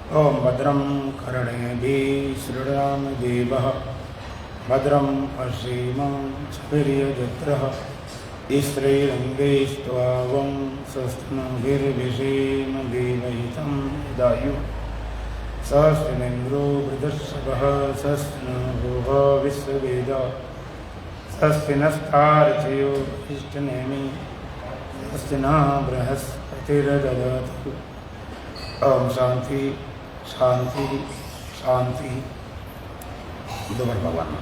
ओम भद्रं कर्णेभिः शृणुयामदेवः भद्रं पश्येमाक्षभिर्यजत्रः स्त्रीरङ्गैस्त्वावं स्वस्तिभिर्विषेमदेवहितं यदायुः सहस्रनेन्द्रो वृद्धश्रवः सहस्रनभो विश्ववेदाः स्वस्ति नस्तार्चयो इष्टनेमि स्वस्ति न बृहस्पतिर्दधातु। ओम शांति शांति शांति। दोबारा भगवान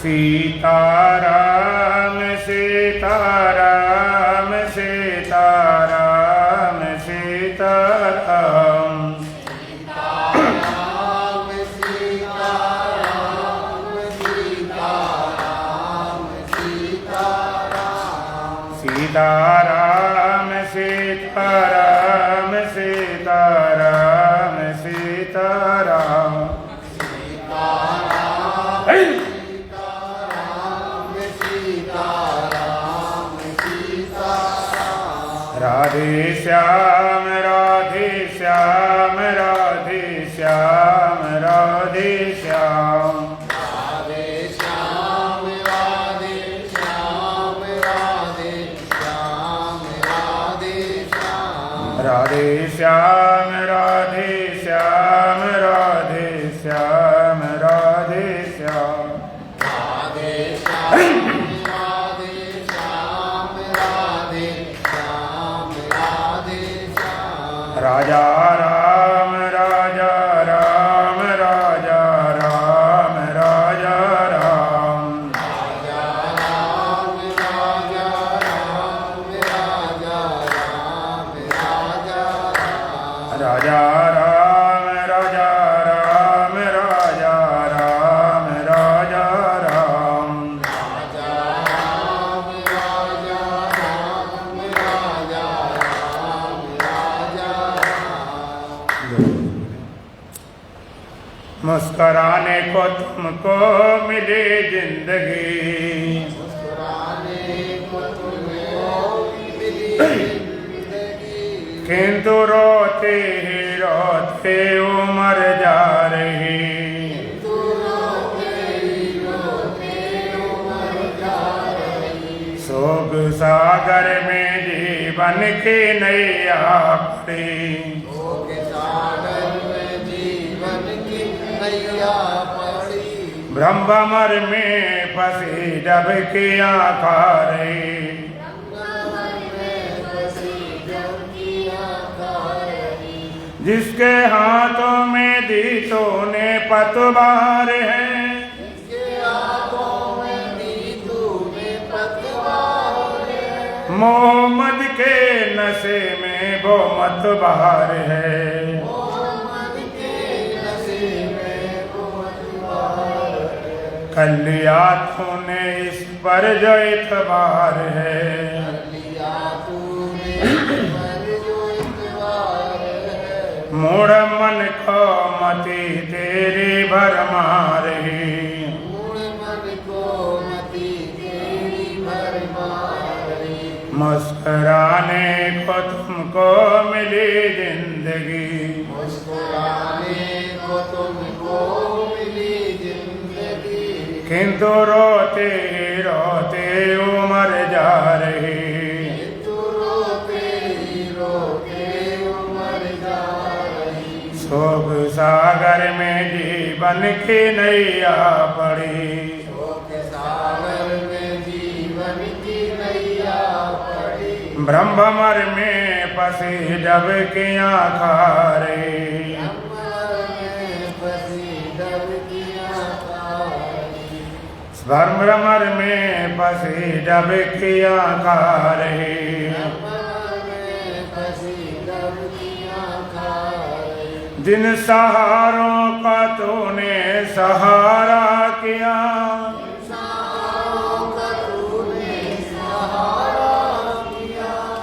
सीताराम सीताराम सीताराम सीताराम सीताराम सीताराम सीताराम सीताराम राधे श्याम राधे श्याम राधे श्याम राधे श्याम राधे श्याम राधे श्याम राधे श्याम राधे श्याम राधे श्याम राधे श्याम राधे श्याम राधे श्याम राजा राम राजा राम राजा राम राजा राम राजा राम राजा राम राजा राम राजा राम राजा राम राजा राम राजा राम राजा राम राजा राम राजा राम राजा राम। मुस्कुराने को तुमको मिली जिंदगी, मुस्कुराने को तुमको मिली किंतु रोते ही रोते उम्र जा रही, किंतु रोते ही रोते उम्र जा रही। शोक सागर में जीवन की नैया पड़ी, शोक सागर में जीवन की नैया पड़ी। ब्रह्ममर में फंसी जब किया खा रही, जिसके हाथों में दीतों ने पतवार है, जिसके हाथों में दीतों ने पतवार है। मोहम्मद के नशे में वो मतवार है, मोहम्मद के नशे में वो मतवार है। कर लिया तूने इस पर जो इतबार है, मूढ़ मन को मति तेरी भरमार है, मूढ़ मन को मति तेरी भरमार है। मुस्कुराने को तुमको मिली जिंदगी, मुस्कुराने को तुमको मिली जिंदगी किंतु रोते रोते उम्र जा रही, शोक सागर में जीवन की नैया पड़ी, शोक सागर में जीवन की नैया पड़ी। ब्रह्ममर में फंसी जब किया खा रही, ब्रह्ममर में फंसी जब किया खा रही। जिन सहारों का तूने सहारा किया,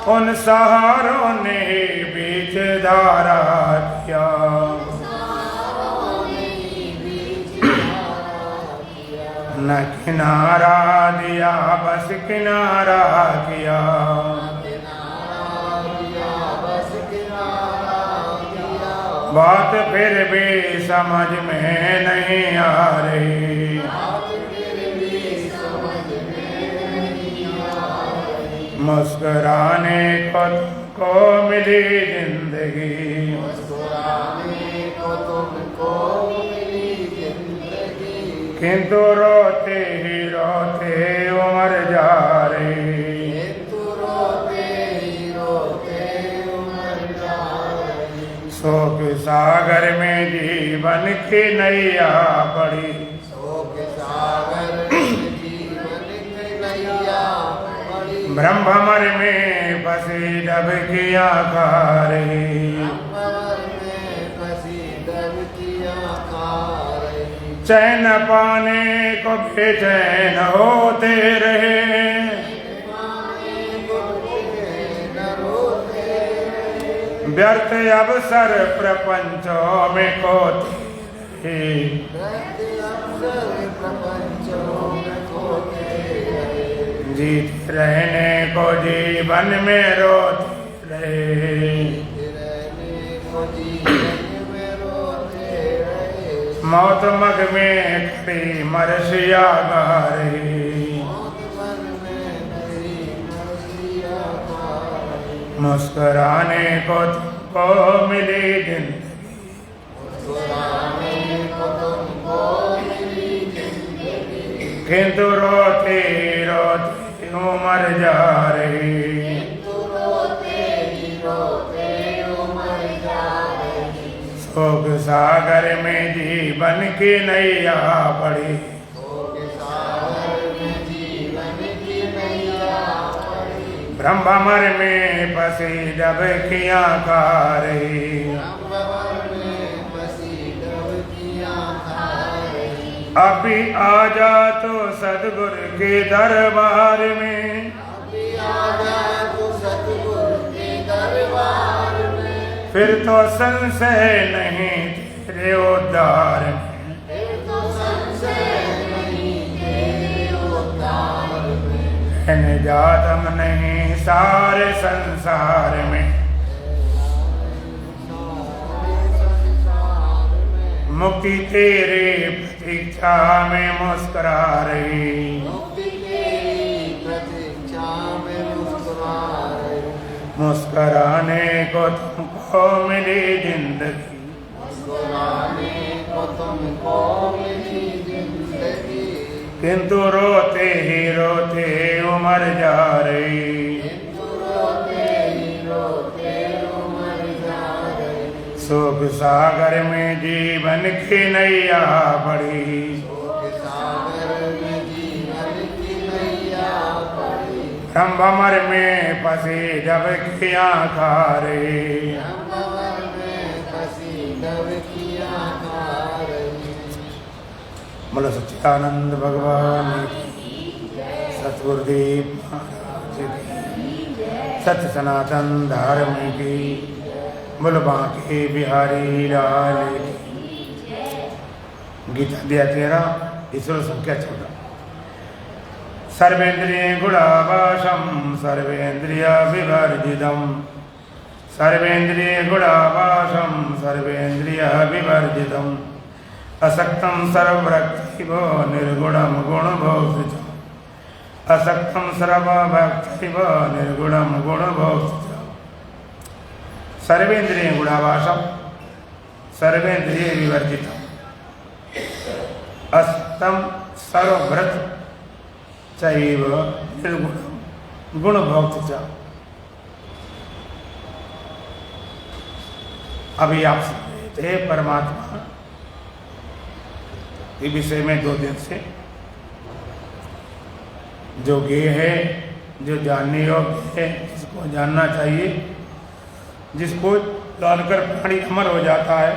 उन सहारों ने बीच धारा किया, न किनारा दिया बस किनारा किया, बात फिर भी समझ में नहीं आ रही, मुस्कुराने को तुमको मिली जिंदगी, किंतु रोते ही रोते उमर जा रही, शोक सागर में जीवन की नैया पड़ी, ब्रह्ममर में फंसी डबकियां खा रही, चैन पाने को बेचैन होते रहे, व्यर्थ अवसर प्रपंचों में खोते रहे, जीते रहने को जीवन में रोते रहे, मौत मग में खड़ी मरसिया गा रही, मुस्कुराने को तुमको मिली जिंदगी, किंतु रोते रोते उमर जा रही, शोक सागर में जीवन की नैया पड़ी, ब्रह्ममर में फंसी डबकियां खा रही, अभी आजा तो सदगुरु के दरबार में, फिर तो संशय नहीं तेरे उद्धार में, निजातम नहीं सारे संसार में, मुक्ति तेरे प्रतीक्षा में मुस्कुरा रही, मुस्कुराने को तुमको मिली जिंदगी, किंतु रोते ही रोते उमर जा रही, शोक सागर में जीवन की नैया पड़ी, ब्रह्ममर में फंसी डबकियां खा रही, बोलो सच्चिदानंद भगवान की, सतगुरुदेव महाराज की, सत्य सनातन धर्म की, बोलो बांके बिहारी लाल की। गीता अध्याय 13 ईश्वर संख्या 14। सर्वेन्द्रिय गुणाभासम सर्वेन्द्रिय विवर्जितम, सर्वेन्द्रिय गुणाभासम सर्वेन्द्रिय विवर्जितम, असक्तम सर्वभक्तिभो निर्गुणम गुणभोक्तृ, असक्तम सर्वभक्तिभो निर्गुणम गुणभोक्तृ, सर्वेन्द्रिय गुणाभासम सर्वेन्द्रिय विवर्जितम, असक्तम सर्वभ्रत चैव निर्गुणम गुणभोक्तृ। अभी आप सुन रहे थे परमात्मा के विषय में 2 दिन से, जो ज्ञेय है, जो जानने योग्य है, जिसको जानना चाहिए, जिसको जानकर प्राणी अमर हो जाता है,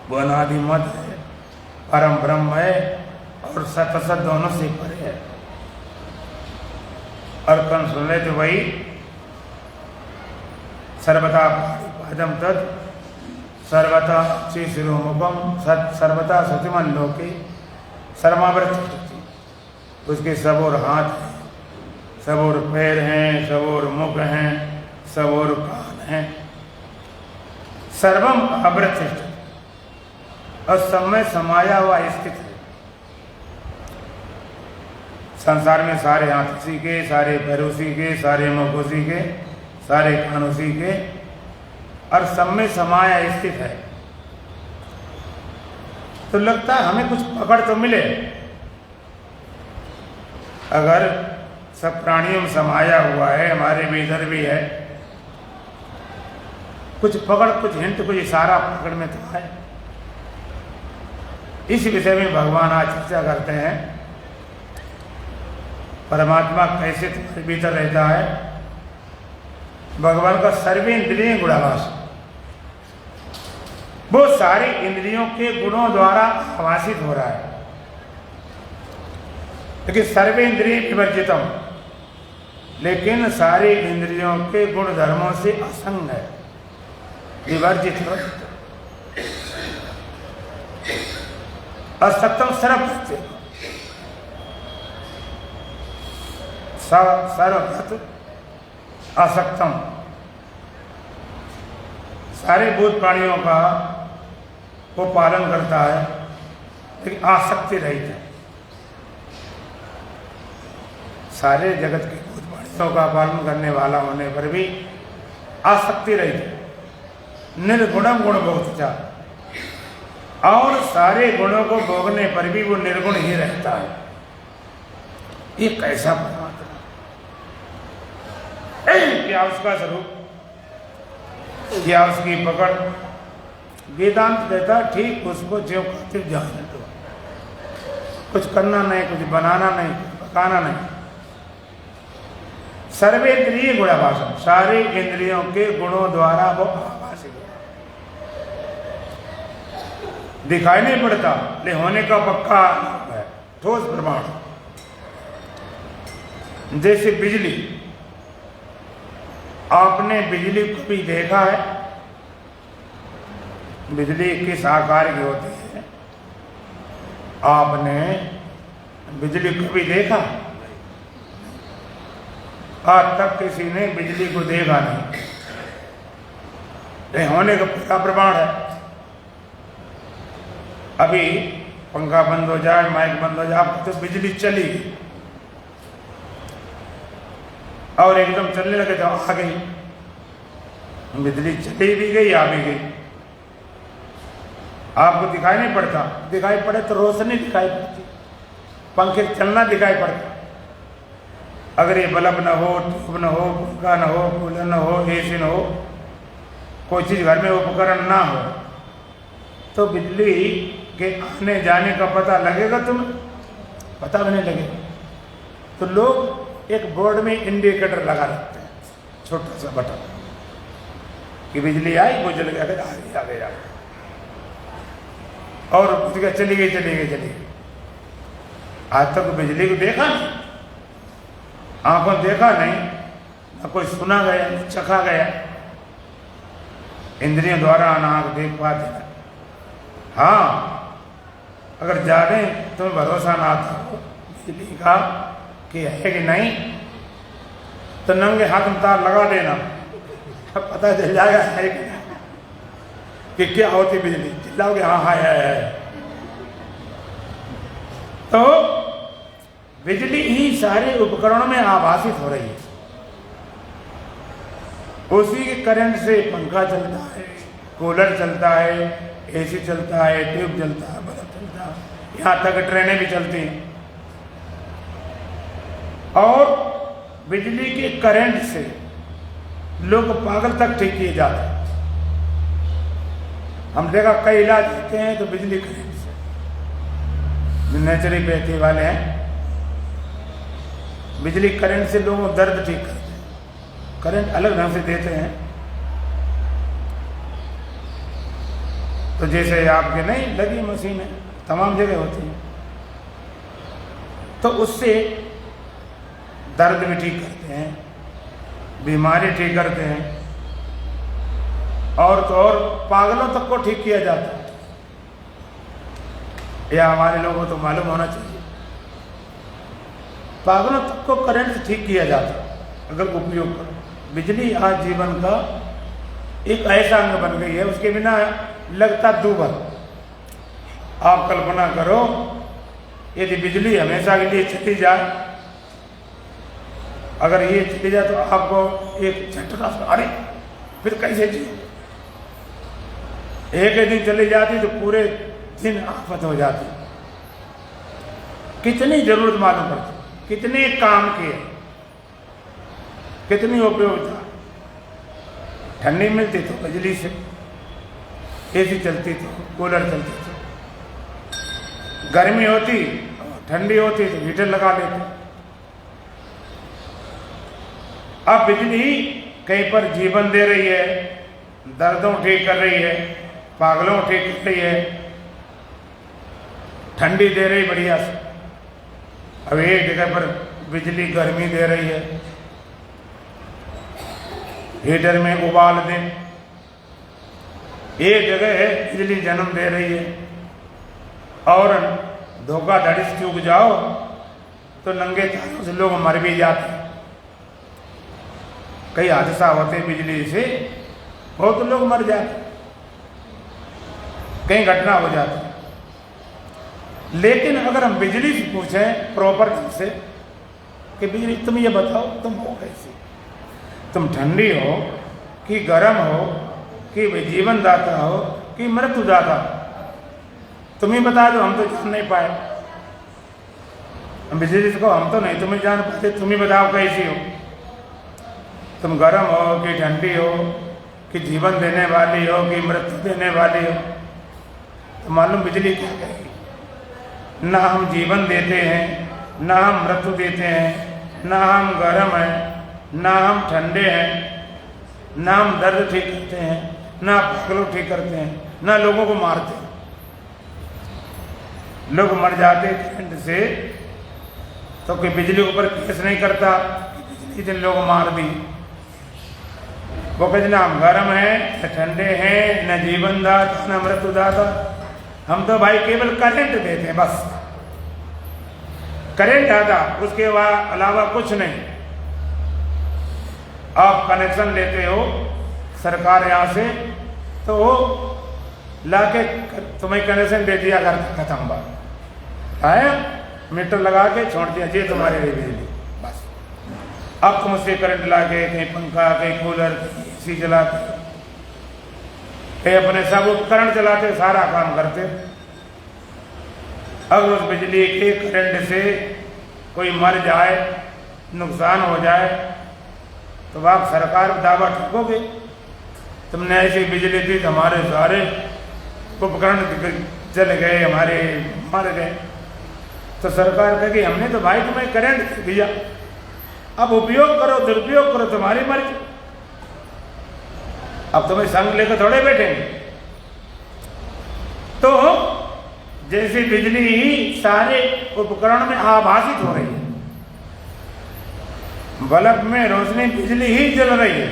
वो अनादि मत है, परम ब्रह्म है और सत असत दोनों से परे है। और कौन सुन ले तो वही सर्वथा पादम तत् सर्वथा शिशिरोमुखम सत सर्वथा सतिमन लोके सर्वावृत, उसके सब और हाथ हैं, सब और पैर हैं, सब और मुख हैं, सब और कान हैं, सर्वम अवृतिष्ठ और सब में समाया हुआ स्थित है। संसार में सारे हाथ उसी के, सारे पैर उसी के, सारे मुख उसी के, सारे कान उसी के, और सब में समाया स्थित है। तो लगता है हमें कुछ पकड़ तो मिले। अगर सब प्राणियों में समाया हुआ है, हमारे भीतर भी है, कुछ पकड़, कुछ हिंट, कुछ इशारा पकड़ में तो है। इस विषय में भगवान आज चर्चा करते हैं, परमात्मा कैसे तुम्हारे भीतर रहता है। भगवान का सर्वेंद्रिय गुणावास, वो सारी इंद्रियों के गुणों द्वारा आवासित हो रहा है। लेकिन सर्वेंद्रिय विवर्जितम, लेकिन सारी इंद्रियों के गुण धर्मों से असंग है, विवर्जित हो। असक्तम सर्वभृत, सर्वभृत असक्तम, सारे भूत प्राणियों का वो पालन करता है, लेकिन आसक्ति रहित है। सारे जगत के भूत प्राणियों का पालन करने वाला होने पर भी आसक्ति रहित है। निर्गुणम गुण भोक्ता, और सारे गुणों को भोगने पर भी वो निर्गुण ही रहता है। ये कैसा परमात्मा, क्या उसका स्वरूप, क्या उसकी पकड़। वेदांत कहता ठीक उसको ज्यों खातिर जाने दो, कुछ करना नहीं, कुछ बनाना नहीं, कुछ पकाना नहीं। सर्वेंद्रिय गुणाभाषण, सारे इंद्रियों के गुणों द्वारा वो आभासित है। दिखाई नहीं पड़ता, ले होने का पक्का है, ठोस प्रमाण। जैसे बिजली, आपने बिजली को भी देखा है? बिजली किस आकार की होती है? आपने बिजली को भी देखा? आज तक किसी ने बिजली को देखा नहीं। ये होने का पूरा प्रमाण है। अभी पंखा बंद हो जाए, माइक बंद हो जाए, आपको तो बिजली चली और एकदम चलने लगे तो आ गई। बिजली चली भी गई, आ भी गई। आपको दिखाई नहीं पड़ता, दिखाई पड़े तो रोशनी दिखाई पड़ती, पंखे चलना दिखाई पड़ता। अगर ये बल्ब न हो, ट्यूब न हो, पंखा न हो, कूलर न हो, एसी न हो, कोई चीज घर में उपकरण ना हो, तो बिजली के आने जाने का पता लगेगा तुम्हें? पता भी नहीं लगेगा। तो लोग एक बोर्ड में इंडिकेटर लगा रखते हैं, छोटा सा बटन, कि बिजली आई, वो जल गया, आ गया, और चली गई, चली गई, चली गई। आज तक बिजली को देखा नहीं, आंखों देखा नहीं, न कोई सुना गया, न चखा गया। इंद्रियों द्वारा ना आंख देख पाते हैं। हाँ, अगर जाने तुम्हें भरोसा ना आता हो बिजली का कि है कि नहीं, तो नंगे हाथ में तार लगा देना, पता चल जाएगा है कि नहीं, कि क्या होती बिजली। चिल्लाओगे हाँ हाँ है। तो बिजली ही सारे उपकरणों में आभासित हो रही है। उसी के करंट से पंखा चलता है, कूलर चलता है, एसी चलता है, ट्यूब चलता है, बल्ब चलता है, यहाँ तक ट्रेनें भी चलती हैं। और बिजली के करंट से लोग पागल तक ठीक किए जाते हैं। हम देखा कई इलाज होते हैं तो बिजली करंट से, जो नेचुरोपैथी वाले हैं, बिजली करंट से लोगों को दर्द ठीक करते हैं। करंट अलग ढंग से देते हैं। तो जैसे आपके नहीं लगी मशीनें तमाम जगह होती हैं, तो उससे दर्द भी ठीक करते हैं, बीमारी ठीक करते हैं, और तो और पागलों तक को ठीक किया जाता है। यह हमारे लोगों को तो मालूम होना चाहिए। पागलों तक को करंट से ठीक किया जाता है अगर उपयोग करो। बिजली आज जीवन का एक ऐसा अंग बन गई है, उसके बिना लगता दूभर। आप कल्पना करो, यदि बिजली हमेशा के लिए चली जाए, अगर ये चली जाए तो आपको एक झटका, अरे फिर कैसे जियो। एक दिन चली जाती तो पूरे दिन आफत हो जाती। कितनी जरूरत मालूम पड़ती, कितने काम किए, कितनी उपयोगिता। ठंडी मिलती तो बिजली से, एसी चलती तो, कूलर चलती तो, गर्मी होती ठंडी होती तो हीटर लगा लेते। अब बिजली कहीं पर जीवन दे रही है, दर्दों ठीक कर रही है, पागलों ठीक कर रही है, ठंडी दे रही बढ़िया से। अब एक जगह पर बिजली गर्मी दे रही है, हीटर में उबाल दें। एक जगह है बिजली जन्म दे रही है, और धोखाधड़ी से चूक जाओ तो नंगे तारों से लोग मर भी जाते हैं। कई हादसा होते बिजली से, बहुत लोग मर जाते, कई घटना हो जाती। लेकिन अगर हम बिजली से पूछें प्रॉपर ढंग से कि बिजली तुम ये बताओ, तुम हो कैसी, तुम ठंडी हो कि गर्म हो कि जीवन दाता हो कि मृत्यु दाता, तुम ही बता दो, हम तो जान नहीं पाए। बिजली को हम तो नहीं तुम्हें जान पाते, तुम ही बताओ कैसी हो, तुम गर्म हो कि ठंडी हो कि जीवन देने वाली हो कि मृत्यु देने वाली हो। तो मालूम बिजली क्या कहेगी, ना हम जीवन देते हैं, ना हम मृत्यु देते हैं, ना हम गर्म हैं, ना हम ठंडे हैं, ना हम दर्द ठीक करते हैं, ना पागलों ठीक करते हैं, ना लोगों को मारते हैं। लोग मर जाते करंट से तो कोई बिजली के ऊपर केस नहीं करता कि बिजली जिन लोग मार दी। वो कहते ना हम गर्म हैं, न ठंडे हैं, न जीवन दाता, न मृत्यु दाता, हम तो भाई केवल करंट देते हैं, बस करंट आता, उसके अलावा कुछ नहीं। आप कनेक्शन लेते हो सरकार यहाँ से, तो वो लाके तुम्हें कनेक्शन दे दिया, घर खत्म बात है, मीटर लगा के छोड़ दिया, ये तुम्हारे लिए बिजली बस। अब तुम उससे करंट ला के कहीं पंखा, कहीं कूलर, एसी चलाते, कहीं अपने सब उपकरण चलाते, सारा काम करते। अगर उस बिजली के करंट से कोई मर जाए, नुकसान हो जाए, तो आप सरकार पर दावा ठोकोगे, तुमने ऐसी बिजली दी तो हमारे सारे उपकरण चल गए, हमारे मर गए। तो सरकार कहेगी हमने तो भाई तुम्हें करंट दिया, अब उपयोग करो, दुरुपयोग करो, तुम्हारी मर्जी, अब तुम्हें संग लेकर थोड़े बैठेंगे। तो जैसे बिजली ही सारे उपकरण में आभासित हो रही है, बल्ब में रोशनी बिजली ही जल रही है,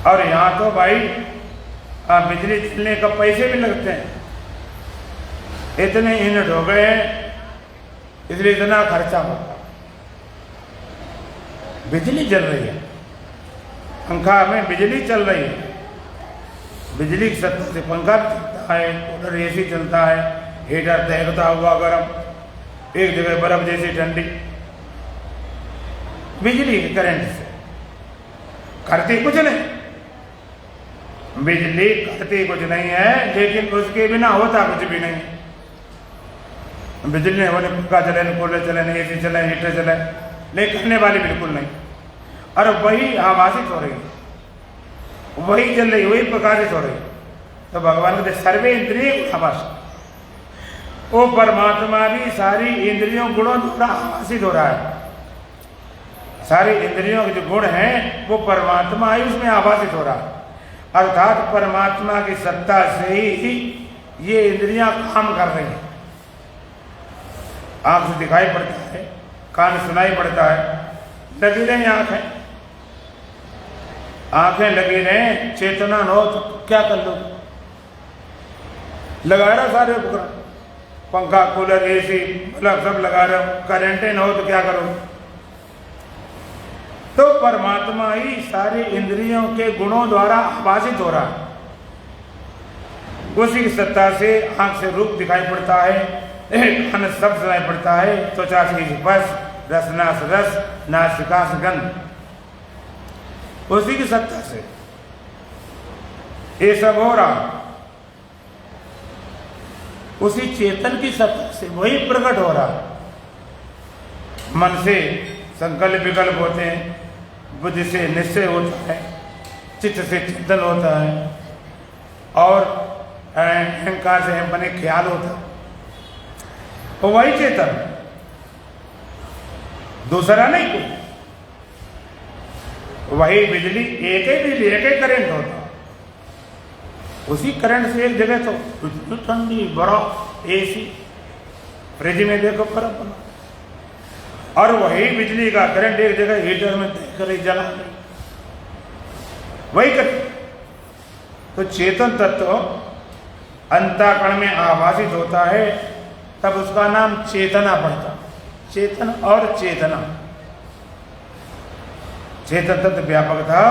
और यहाँ तो भाई बिजली चलने का पैसे भी लगते हैं, इतने यूनिट हो गए हैं, इसलिए इतना खर्चा होगा। बिजली जल रही है, पंखा में बिजली चल रही है, बिजली की सत्ता से पंखा भी चलता है, कूलर एसी चलता है, हीटर दहकता हुआ गर्म, एक जगह बर्फ जैसी ठंडी, बिजली के करंट से। करती कुछ नहीं, बिजली करती कुछ नहीं है, लेकिन उसके बिना होता कुछ भी नहीं। बिजली नहीं होने पंखा चले, न कूलर चले, न एसी चले, हीटर चले, नहीं करने वाली बिल्कुल नहीं। और वही आभासित हो रही है, वही चल रही, वही प्रकाशित हो रही। तो भगवान के सर्वे इंद्रिय आभास, वो परमात्मा भी सारी इंद्रियों गुणों द्वारा आभासित हो रहा है। सारी इंद्रियों के जो गुण हैं वो परमात्मा ही उसमें आभासित हो रहा है, अर्थात परमात्मा की सत्ता से ही ये इंद्रियां काम कर रही हैं। आंख से दिखाई पड़ता है, कान सुनाई पड़ता है, लगी रही आंखें, आंखें लगी रहे, चेतना न हो तो क्या कर लो, लगा रहा सारे उपकरण, पंखा, कूलर, एसी, बल्ब सब लगा रहे हो, करेंटें न हो तो क्या करो। तो परमात्मा ही सारी इंद्रियों के गुणों द्वारा आभासित हो रहा है। उसी की सत्ता से आंख से रूप दिखाई पड़ता है, कान शब्द सुनाई पड़ता है, त्वचा से स्पर्श, रसना से रस, नासिका से गंध, उसी की सत्ता से ये सब हो रहा। उसी चेतन की सत्ता से वही प्रकट हो रहा। मन से संकल्प विकल्प होते हैं, बुद्धि से निश्चय होता है, चित्त से चिंतन होता है, और अहंकार से बने ख्याल होता है। तो वही चेतन, दूसरा नहीं कोई। वही बिजली, एक ही बिजली, एक ही करंट होता। उसी करंट से एक जगह तो इतनी ठंडी बर्फ, एसी, फ्रिज में देखो फर्क बना, और वही बिजली का करंट एक जगह हीटर में देकर जला गई, वही कर। तो चेतन तत्व अंतःकरण में आभासित होता है, तब उसका नाम चेतना पड़ता। चेतन और चेतना, चेतन तत्व व्यापक था,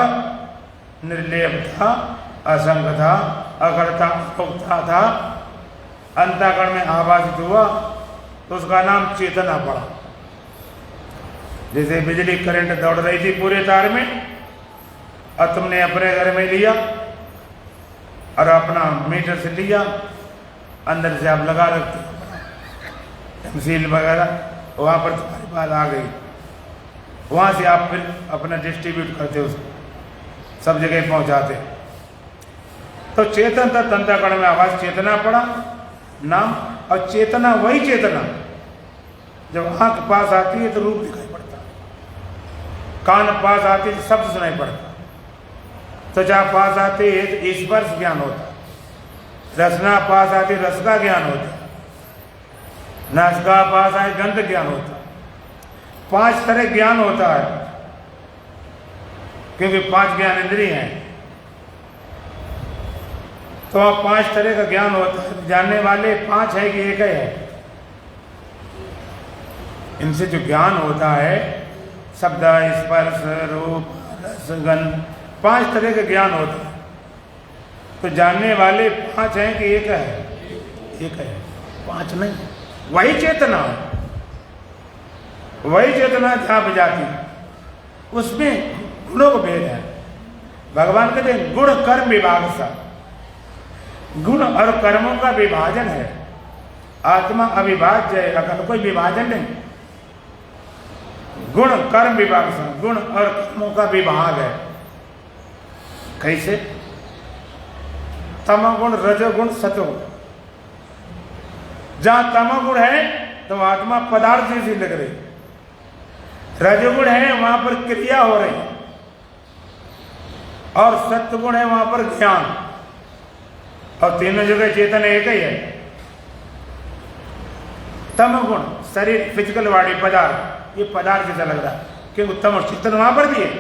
निर्लेप था, असंग था, अकर्ता अभोक्ता था, अंतःकरण में आभासित हुआ तो उसका नाम चेतना पड़ा। जैसे बिजली करंट दौड़ रही थी पूरे तार में, और तुमने अपने घर में लिया और अपना मीटर से लिया, अंदर से आप लगा रखते सील वगैरह, वहाँ पर तुम्हारी बात आ गई, वहाँ से आप फिर अपना डिस्ट्रीब्यूट करते, उसको सब जगह पहुँचाते। तो चेतन तत्व अंतःकरण में आवाज चेतना पड़ा नाम, और चेतना वही चेतना जब आंख पास आती है तो रूप दिखाई पड़ता, कान पास आती है तो शब्द सुनाई पड़ता, त्वचा पास आती है तो स्पर्श ज्ञान होता, रसना पास आती रस का ज्ञान होता, नासिका पास आए गंध ज्ञान होता। 5 तरह ज्ञान होता है, क्योंकि 5 ज्ञान इंद्रिय हैं, तो अब 5 तरह का ज्ञान होता है। जानने वाले 5 है कि एक है? इनसे जो ज्ञान होता है, शब्द, स्पर्श, रूप, रस, गंध, 5 तरह का ज्ञान होता है। तो जानने वाले 5 हैं कि एक है? एक है, 5 नहीं। वही चेतना है, वही चेतना जहाँ पे जाती है, उसमें गुणों का भेद है। भगवान कहते हैं गुण कर्म विभाग सा, गुण और कर्मों का विभाजन है। आत्मा अविभाज्य है, अगर कोई विभाजन नहीं। गुण कर्म विभाग सा, गुण और कर्मों का विभाग है। कैसे? तमोगुण, रजोगुण, सतोगुण। जहां तमोगुण है तो आत्मा पदार्थ जैसी लग रही, रजोगुण है वहां पर क्रिया हो रही, और सत्वगुण है वहां पर ज्ञान। और तीनों जगह चेतन एक ही है। तमोगुण शरीर, फिजिकल बॉडी, पदार्थ, ये पदार्थ जैसा लग रहा है, क्योंकि उत्तम और चेतन वहां पर भी है।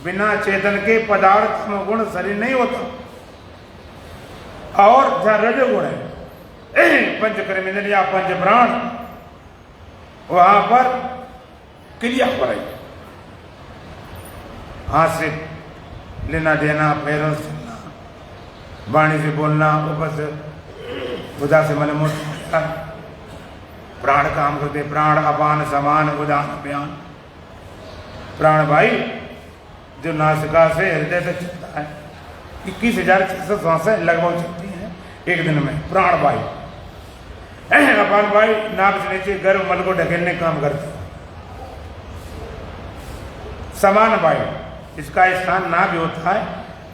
बिना चेतन के पदार्थ तमोगुण शरीर नहीं होता। और जहां रजोगुण है, पंच कर्मेंद्रिया, पंच प्राण, वहां पर क्रिया हो रही, हाथ से लेना देना, पैरों से चलना, वाणी से बोलना, ऊपर से बुधा से मलमूत्र, प्राण काम करते, प्राण अपान समान उदान बयान। प्राण भाई जो नासिका से हृदय तक चलता है, 21,600 श्वासें लगभग चलती हैं एक दिन में। प्राण वायु, अपान वायु नाक से नीचे गर्भ मल को ढकेलने काम करते हैं। समान वायु, इसका स्थान नाभि भी होता है,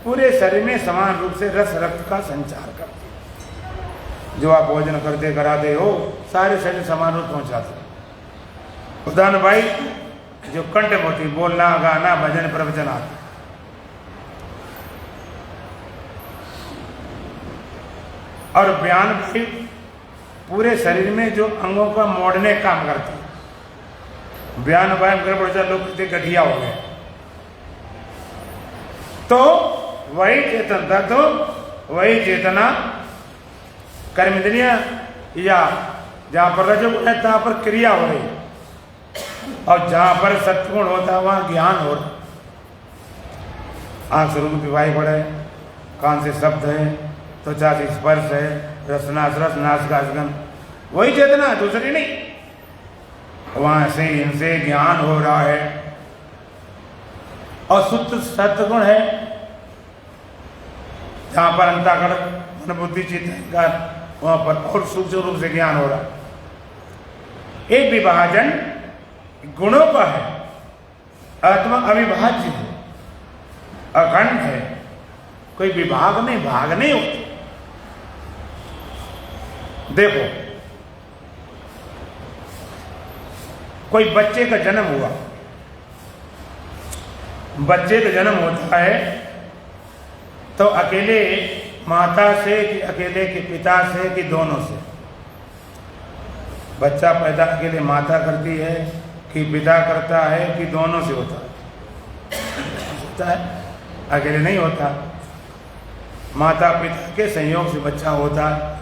पूरे शरीर में समान रूप से रस रक्त का संचार करती है। जो आप भोजन करते कराते हो, सारे शरीर समान रूप पहुंचाते। उदान भाई जो कंठ में होती, बोलना, गाना, भजन, प्रवचन आदि। और बयान भाई पूरे शरीर में जो अंगों का मोड़ने काम करते हैं। बयान व्यायाम गड़बड़ लोग कहते गठिया हो गए। तो वही चेतन तत्व, वही चेतना कर्मेंद्रिया, या जहां पर रजोगुण है तहां पर क्रिया हो रही, और जहां पर सत्वगुण होता है वहां ज्ञान हो रहा। आँख से रूप दिखाई पड़े, कान से शब्द है, त्वचा से स्पर्श है, रसना रस, नाश का गंध, वही चेतना है, दूसरी नहीं। वहां से इनसे ज्ञान हो रहा है और शुद्ध सत्गुण है, जहां पर अंतःकरण मन बुद्धि चित्त अहंकार, वहां पर और सूक्ष्म रूप से ज्ञान हो रहा है। एक विभाजन गुणों का है, आत्मा अविभाज्य है, अखंड है, कोई विभाग नहीं, भाग नहीं होते। देखो, कोई बच्चे का जन्म हुआ, बच्चे का जन्म होता है तो अकेले माता से कि अकेले के पिता से कि दोनों से? बच्चा पैदा अकेले माता करती है कि पिता करता है कि दोनों से होता है? अकेले नहीं होता, माता पिता के संयोग से बच्चा होता है।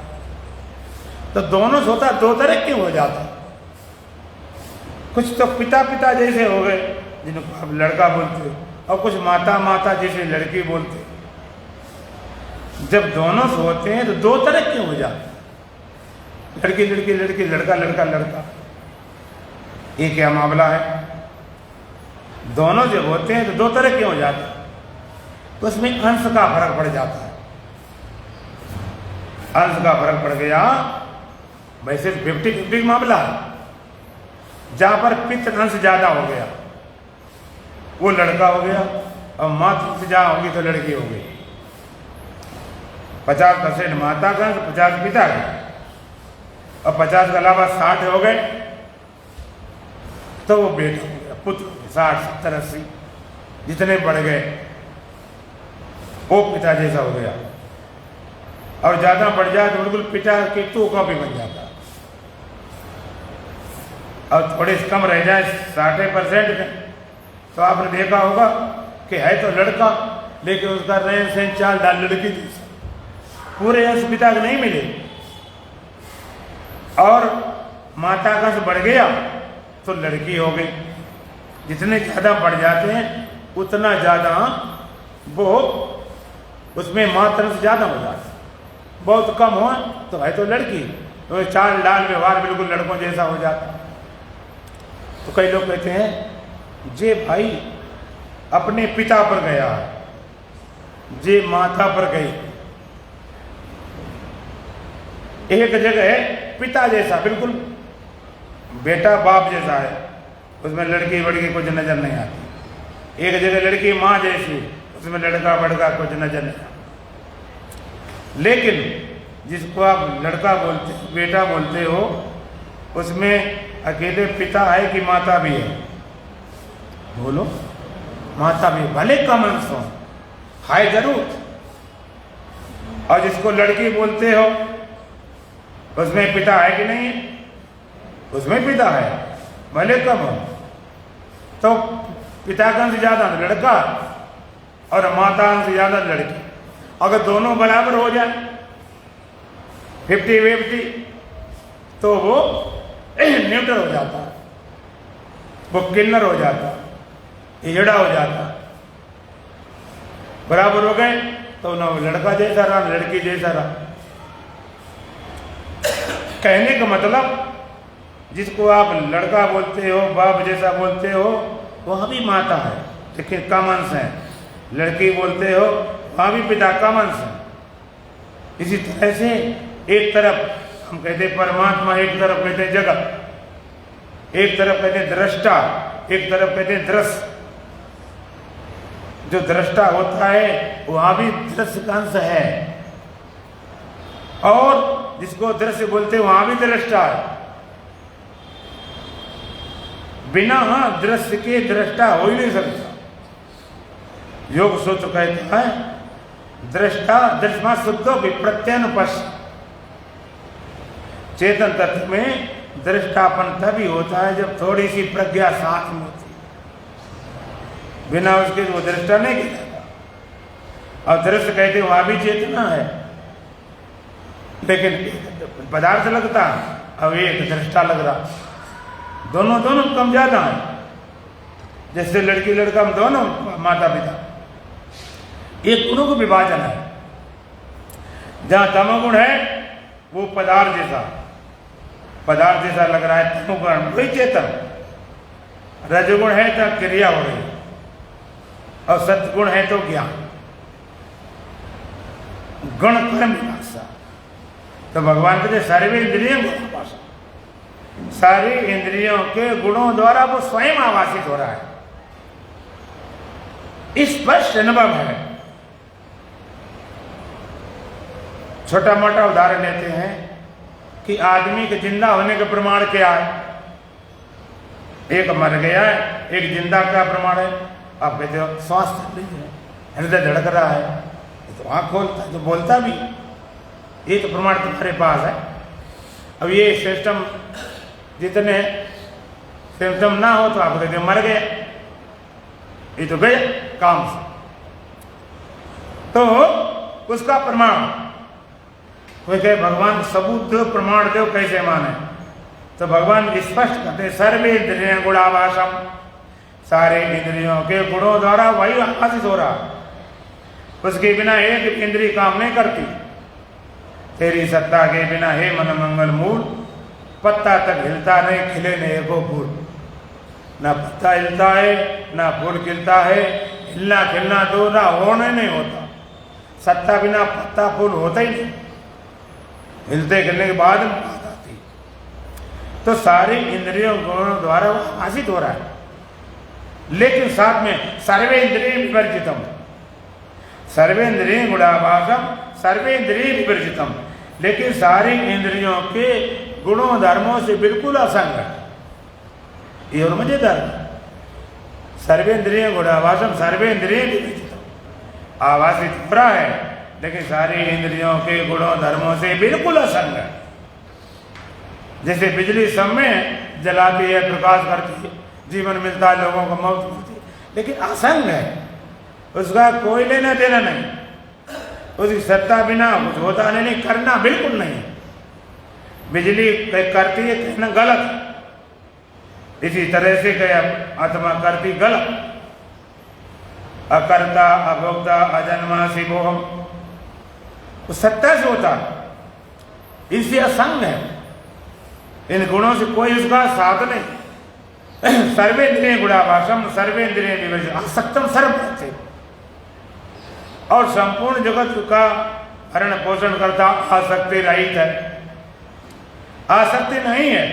तो दोनों से होता, दो तरह क्यों हो जाता? कुछ तो पिता पिता जैसे हो गए जिनको आप लड़का बोलते हो, और कुछ माता माता जैसे लड़की बोलते। जब दोनों से होते हैं तो दो तरह क्यों हो जाते? लड़की लड़की लड़की, लड़का लड़का लड़का, ये क्या मामला है? दोनों जब होते हैं तो दो तरह क्यों हो जाते? तो उसमें अंश का फर्क पड़ जाता है। अंश का फर्क पड़ गया, वैसे 50-50 मामला है। जहां पर पितृ अंश ज्यादा हो गया वो लड़का हो गया, और मातृ से जहां होगी तो लड़की हो गई। 50% माता का, 50 पिता का, और 50 के अलावा 60 हो गए तो वो बेटा हो गया, पुत्र हो गया। 60, 70, 80 जितने बढ़ गए वो पिता जैसा हो गया, और ज्यादा बढ़ जाए तो बिल्कुल पिता के तू का भी बन जाता। और थोड़े कम रह जाए 60% में, तो आपने देखा होगा कि है तो लड़का लेकिन उसका रहन सहन चाल डाल लड़की जैसा, पूरे अंश पिता को नहीं मिले। और माता का से बढ़ गया तो लड़की हो गई। जितने ज्यादा बढ़ जाते हैं उतना ज्यादा वो उसमें मात्रा से ज्यादा हो जाता है। बहुत कम हो तो है तो लड़की, तो चाल डाल व्यवहार बिल्कुल लड़कों जैसा हो जाता। तो कई लोग कहते हैं जे भाई अपने पिता पर गया, जे माता पर गई, एक जगह है पिता जैसा बिल्कुल, बेटा बाप जैसा है, उसमें लड़की बड़की कुछ नजर नहीं आती। एक जगह लड़की माँ जैसी, उसमें लड़का बड़का कुछ नजर नहीं आता। लेकिन जिसको आप लड़का बोलते, बेटा बोलते हो, उसमें अकेले पिता है कि माता भी है? बोलो, माता भी, भले कम अंश हो, है जरूर। और जिसको लड़की बोलते हो उसमें पिता है कि नहीं? उसमें पिता है, भले कम हो। तो पिता का अंश ज्यादा लड़का और माता अंश ज्यादा लड़की। अगर दोनों बराबर हो जाए 50-50, तो वो न्यूट्रल हो जाता, वो किन्नर हो जाता, इजड़ा हो जाता। बराबर हो गए तो ना लड़का जैसा रहा ना लड़की जैसा रहा। कहने का मतलब, जिसको आप लड़का बोलते हो, बाप जैसा बोलते हो, वह भी माता है लेकिन कम अंश है। लड़की बोलते हो, वहां भी पिता कम अंश है। इसी तरह से एक तरफ हम कहते परमात्मा, एक तरफ कहते जगत, एक तरफ कहते दृष्टा, एक तरफ कहते दृश्य। जो दृष्टा होता है वहां भी दृश्य का अंश है, और जिसको दृश्य बोलते वहां भी दृष्टा है। बिना दृश्य के दृष्टा हो ही नहीं सकता। योग सूत्र कहता है दृष्टा दृष्टा शुद्धो विप्रत्यनुपश्य। चेतन तत्व में दृष्टापन तभी होता है जब थोड़ी सी प्रज्ञा साथ में होती है, बिना उसके वो दृष्टा नहीं कहलाता। और दृश्य कहते वहां भी चेतना है, लेकिन पदार्थ लगता अब एक दृष्टा लग रहा। दोनों कम ज्यादा है, जैसे लड़की लड़का हम दोनों माता पिता। एक गुणों का विभाजन है। जहां तमोगुण है वो पदार्थ जैसा लग रहा है, तमोगुण वही चेतन। रजगुण है तो क्रिया हो रही, और सत्गुण है तो ज्ञान। गुण कर्म विभाषा। तो भगवान कहते सर्वे इंद्रियों गुणाभाषा, सारी इंद्रियों के गुणों द्वारा वो स्वयं आभासित हो रहा है, स्पष्ट अनुभव है। छोटा मोटा उदाहरण लेते हैं कि आदमी के जिंदा होने के प्रमाण क्या है। एक मर गया है, एक जिंदा का प्रमाण है। आप कहते हो श्वास चल रही है, हृदय धड़क रहा है, तो आँख खोलता है तो बोलता भी, ये तो प्रमाण तुम्हारे पास है। अब ये सिस्टम जितने सिम्टम ना हो तो आप कहते मर गया, ये तो गया काम से। तो उसका प्रमाण कोई कहे भगवान सबूत दो, प्रमाण दो, कैसे माने? तो भगवान स्पष्ट करते सर्वे इंद्रिय गुणाभासम, सारे इंद्रियों के गुणों द्वारा वही आभासित हो रहा, उसके बिना एक इंद्रिय काम नहीं करती। तेरी सत्ता के बिना हे मन मंगल मूल, पत्ता तक हिलता नहीं, खिले नहीं एको फूल। ना पत्ता हिलता है ना फूल खिलता है, हिलना खिलना तो ना होने नहीं होता। सत्ता बिना पत्ता फूल होता ही नहीं, हिलते खिलने के बाद बात आती। तो सारी इंद्रियों गुणों द्वारा वो आभासित हो रहा है, लेकिन साथ में सर्वे इंद्रिय विवर्जितम, सर्वेंद्रिय गुणाभासम सर्वेंद्रिय विवर्जितम, लेकिन सारी इंद्रियों के गुणों धर्मों से बिल्कुल असंग है। ये और मजेदार, सर्वेंद्रिय गुणाभासम सर्वेंद्रिय विवर्जितम, आभासित हो रहा है लेकिन सारी इंद्रियों के गुणों धर्मों से बिल्कुल असंग है। जैसे बिजली सब में जलाती है, प्रकाश करती है, जीवन मिलता है, लोगों को मौत मिलती है, लेकिन असंग है, उसका कोई लेना देना नहीं, उसकी सत्ता बिना कुछ होता नहीं, करना बिल्कुल नहीं। बिजली करती है कहना गलत, इसी तरह से कहे आत्मा करती गलत। अकर्ता अभोक्ता अजन्मा शिवोहम, वो सत्ता से होता, इससे असंग है, इन गुणों से कोई उसका साथ नहीं। सर्वेंद्रिय गुणाभासम सर्वेंद्रिय विवर्जितम, असक्तम सर्वभूते, और संपूर्ण जगत का भरण पोषण करता, आसक्ति रहित है, आसक्ति नहीं है,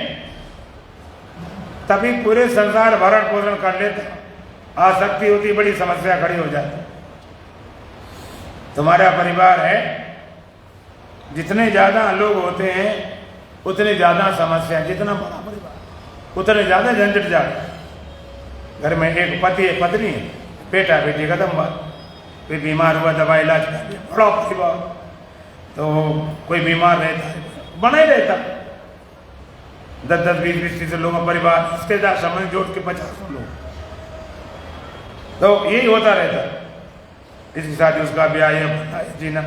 तभी पूरे संसार भरण पोषण कर लेता। आसक्ति होती बड़ी समस्या खड़ी हो जाती। तुम्हारा परिवार है, जितने ज्यादा लोग होते हैं उतनी ज्यादा समस्या, जितना बड़ा परिवार उतने ज्यादा झंझट जाते। घर में एक पति एक पत्नी है, बेटा बेटी खत्म बात, कोई बीमार हुआ दवा इलाज कर दिया, बड़ा परिवार, तो कोई बीमार रहता है बना ही रहता, 10-10, 20-20, 30 लोगों का परिवार, रिश्तेदार समझ जोड़ के 50 लोग, तो यही होता रहता। इसके साथ उसका ब्याह है जीना।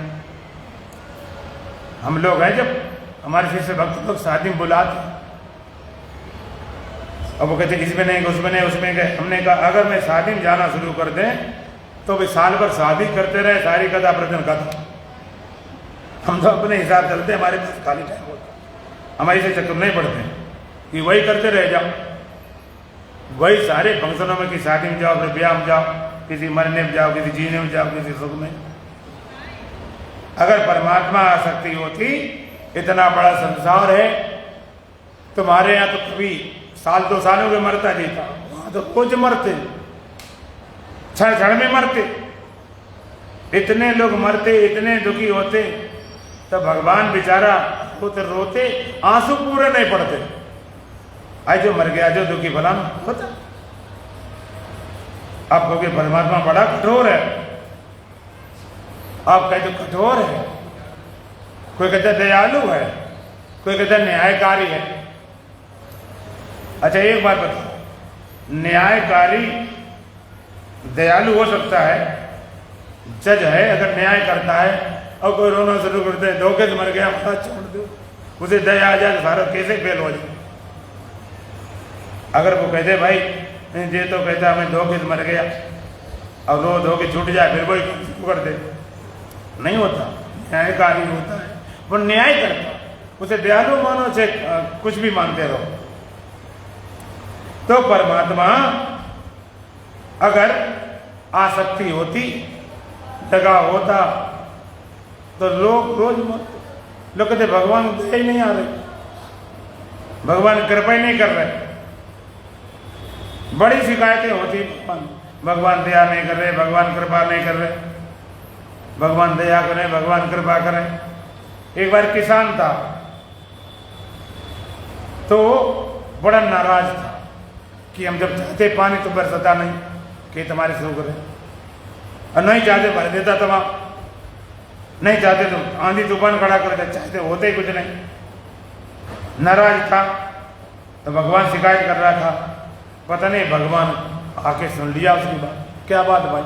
हम लोग हैं, जब हमारे शिष्य भक्त लोग शादी में बुलाते, अब वो कहते इसमें नहीं उसमें नहीं उसमें गए। हमने कहा अगर मैं शादी में जाना शुरू कर दें तो भी साल भर शादी करते रहे, सारी कथा प्रदन खत्म। हम तो अपने हिसाब चलते, हमारे पास खाली टाइम होता, हमारे से चक्कर नहीं पड़ते कि वही करते रह जाओ, वही सारे फंक्शनों में, कि शादी में जाओ, फिर ब्याह में जाओ, किसी मरने में जाओ, किसी जीने में जाओ, किसी सुख में। अगर परमात्मा आसक्ति होती, इतना बड़ा संसार है, तुम्हारे यहाँ तो कभी साल 2 सालों में मरता जीता, वहां तो कुछ मरते, क्षण में मरते, इतने लोग मरते, इतने दुखी होते, तो भगवान बेचारा रोते, आंसू पूरे नहीं पड़ते। आज जो मर गया, जो दुखी भला होता। आप कहोगे परमात्मा बड़ा कठोर है, आप कहते कठोर है, कोई कहता दयालु है, कोई कहता न्यायकारी है। अच्छा एक बात बताओ, न्यायकारी दयालु हो सकता है, जज है अगर न्याय करता है और कोई रोना शुरू करते हैं, धोखे से मर गया, छोड़ दो, उसे दया आ जाए, भारत कैसे फेल हो जाए। अगर वो कहते भाई ये तो कहता मैं धोखे से मर गया, और रोज हो के छूट जाए फिर वही कर दे, नहीं होता। न्यायकारी होता है, वो न्याय करता, उसे दयालु मानो से कुछ भी मानते रहो। तो परमात्मा अगर आसक्ति होती, लगा होता, तो लोग रोज लोग कहते भगवान दया ही नहीं आ रहे, भगवान कृपा ही नहीं कर रहे। बड़ी शिकायतें होती, भगवान दया नहीं कर रहे, भगवान कृपा नहीं कर रहे, भगवान दया करें, भगवान कृपा करें। एक बार किसान था तो बड़ा नाराज था कि हम जब चाहते पानी तो बरसता नहीं, खेत हमारे सूख रहे, और नहीं चाहते भर देता तमाम, नहीं चाहते तो आंधी तूफान खड़ा कर देते, चाहते होते ही कुछ नहीं। नाराज था तो भगवान शिकायत कर रहा था, पता नहीं भगवान आके सुन लिया उसकी बात। क्या बात भाई?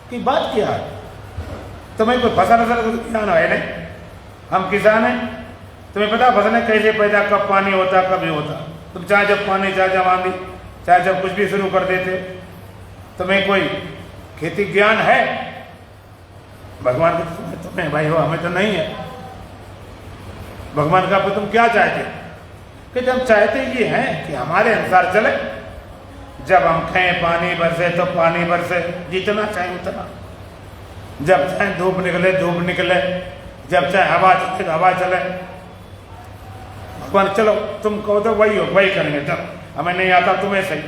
कि बात क्या है? तुम्हें कोई फसल ज्ञान है नहीं, हम किसान हैं, तुम्हें पता फसलें कैसे पैदा, कब पानी होता कब नहीं होता। तुम चाहे जब पानी, चाहे जब आंधी, चाहे जब कुछ भी शुरू कर देते। तुम्हें कोई खेती ज्ञान है? भगवान का तुम्हें भाई हो, हमें तो नहीं है। भगवान का तुम क्या चाहते? कि हम चाहते ये हैं कि हमारे अनुसार चले, जब हम खाएं पानी बरसे तो पानी बरसे, जितना चाहे उतना, जब चाहे धूप निकले धूप निकले, जब चाहे हवा चले तो हवा चले। भगवान चलो तुम कहो तो वही हो, वही करेंगे, चलो हमें नहीं आता तुम्हें सही।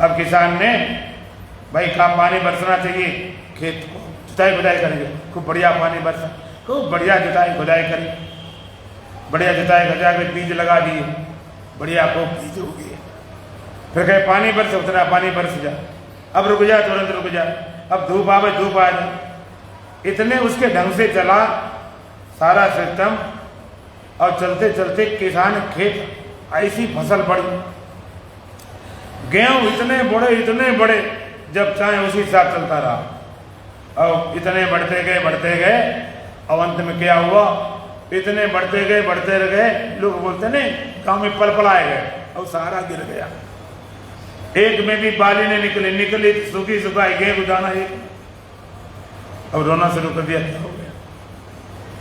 अब किसान ने भाई कहा पानी बरसना चाहिए, खेत को जुताई खुदाई करेंगे, खूब बढ़िया पानी बरसा, खूब बढ़िया जुताई खुदाई करी, बढ़िया जुताई खुदा के बीज लगा दिए, बढ़िया खूब बीज हो गए। फिर कहे पानी बरसे, उतना पानी बरस जा, अब रुक जा, तुरंत रुक जा, अब धूप आवे धूप आ जाए। इतने उसके ढंग से चला सारा सिस्टम, और चलते चलते किसान खेत ऐसी फसल बढ़ी, गेहूं इतने बड़े, जब चाहे उसी साथ चलता रहा। और इतने बढ़ते गए, और अंत में क्या हुआ? इतने बढ़ते गए, लोग बोलते नहीं गांव में पल आए गए, और सारा गिर गया। एक में भी बाली ने निकली सूखी सुखाई गेहूं दाना एक, अब रोना शुरू कर दिया। क्या हो गया?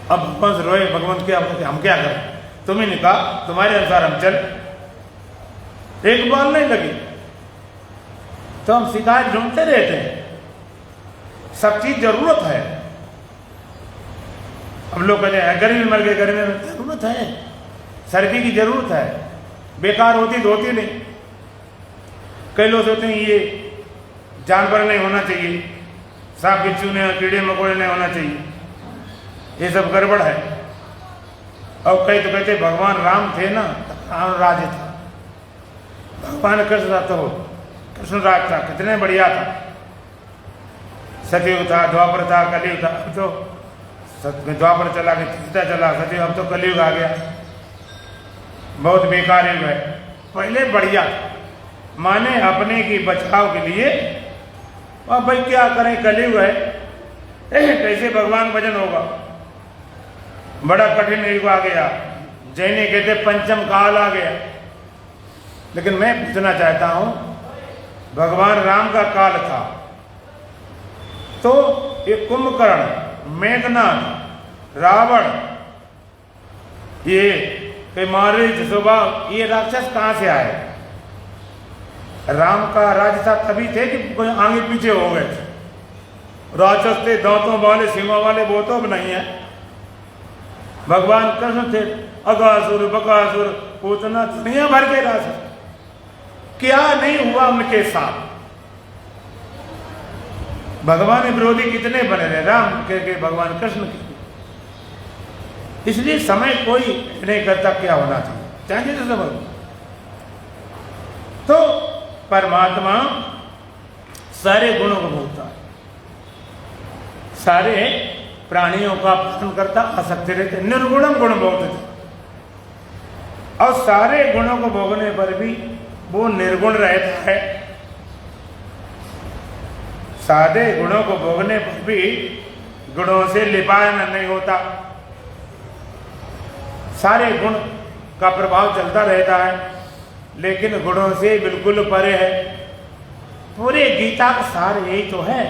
अब भगवान से रोए, भगवान क्या हम क्या करें? तुम्हें नहीं कहा तुम्हारे अनुसार हम चल, एक बार नहीं लगी तो हम शिकायत ढूंढते रहते हैं। सब चीज जरूरत है। हम लोग कहते हैं गर्मी में मर गए, गर्मी में जरूरत है, सर्दी की जरूरत है, बेकार होती तो होती नहीं। कई लोग सोचते हैं ये जानवर नहीं होना चाहिए, सांप बिच्छू नहीं, कीड़े मकोड़े नहीं होना चाहिए, ये सब गड़बड़ है। और कई तो कहते भगवान राम थे ना, राम राज्य था, भगवान कृष्ण राज था, कितने बढ़िया था। सतयुग था, द्वापर था, कलयुग था। अब तो द्वापर चला के त्रेता चला, सतयुग, अब तो कलयुग आ गया, बहुत बेकार युग है। पहले बढ़िया था, माने अपने की बचाव के लिए। अब भाई क्या करें, कलयुग है, कैसे भगवान भजन होगा? बड़ा कठिन युग आ गया, जैनी कहते पंचम काल आ गया। लेकिन मैं पूछना चाहता हूं, भगवान राम का काल था तो ये कुंभकर्ण, मेघनाथ, रावण, ये मारीच, सुबाह, ये राक्षस कहां से आए? राम का राज था तभी थे कि कोई आगे पीछे हो गए थे। राक्षस थे दांतों वाले, सिंहों वाले, वो तो अब नहीं है। भगवान कृष्ण थे, अगासुर, बकासुर, पूतना, दुनिया भर के राक्षस, क्या नहीं हुआ उनके साथ? भगवान विरोधी कितने बने रहे राम के भगवान कृष्ण के। इसलिए समय कोई नहीं करता क्या होना चाहिए, चाहिए तो सब। तो परमात्मा सारे गुणों को भोगता है, सारे प्राणियों का पालन करता, आसक्ति रहते, निर्गुणम गुण भोगते थे। और सारे गुणों को भोगने पर भी वो निर्गुण रहता है। सारे गुणों को भोगने पर भी गुणों से लिपायन नहीं होता, सारे गुण का प्रभाव चलता रहता है, लेकिन गुणों से बिल्कुल परे है। पूरे गीता का सार यही तो है।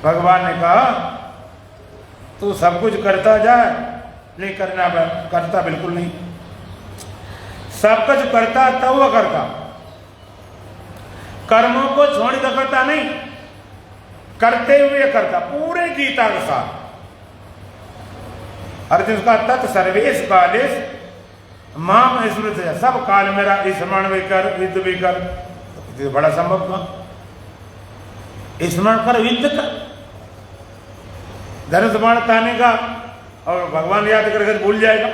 भगवान ने कहा तू सब कुछ करता जा, नहीं करता बिल्कुल नहीं। सब कुछ करता तब वह करता, कर्मों को छोड़ कर करता नहीं, करते हुए करता। पूरे गीता के साथ अर्जुन का तत् सर्वेश कालेश माम स्मृत है, सब काल मेरा स्मरण भी कर, युद्ध भी कर। तो बड़ा संभव था, स्मरण कर, युद्ध कर। धनुष बाण ताने का और भगवान याद करके भूल जाएगा।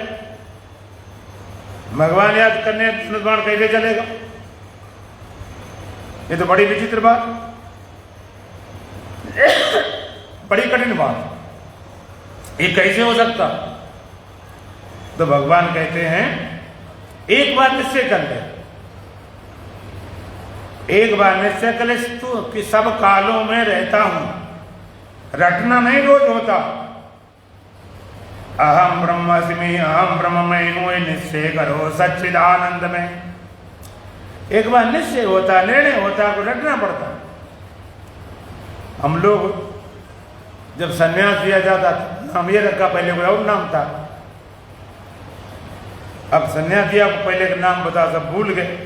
भगवान याद करने धनुष बाण कैसे चलेगा? ये तो बड़ी विचित्र बात, बड़ी कठिन बात। ये कैसे हो सकता? तो भगवान कहते हैं एक बार निश्चय कर ले, एक बार निश्चय कर ले तू कि सब कालों में रहता हूं। रटना नहीं रोज होता। अहम ब्रह्मास्मि, अहम ब्रह्ममय हूं, निश्चय करो सच्चिदानंद में। एक बार निश्चय होता, निर्णय होता, को रटना पड़ता। हम लोग जब संन्यास दिया जाता था, नाम ये रखा, पहले कोई और नाम था। अब संन्यास दिया, पहले का नाम बता, सब भूल गए,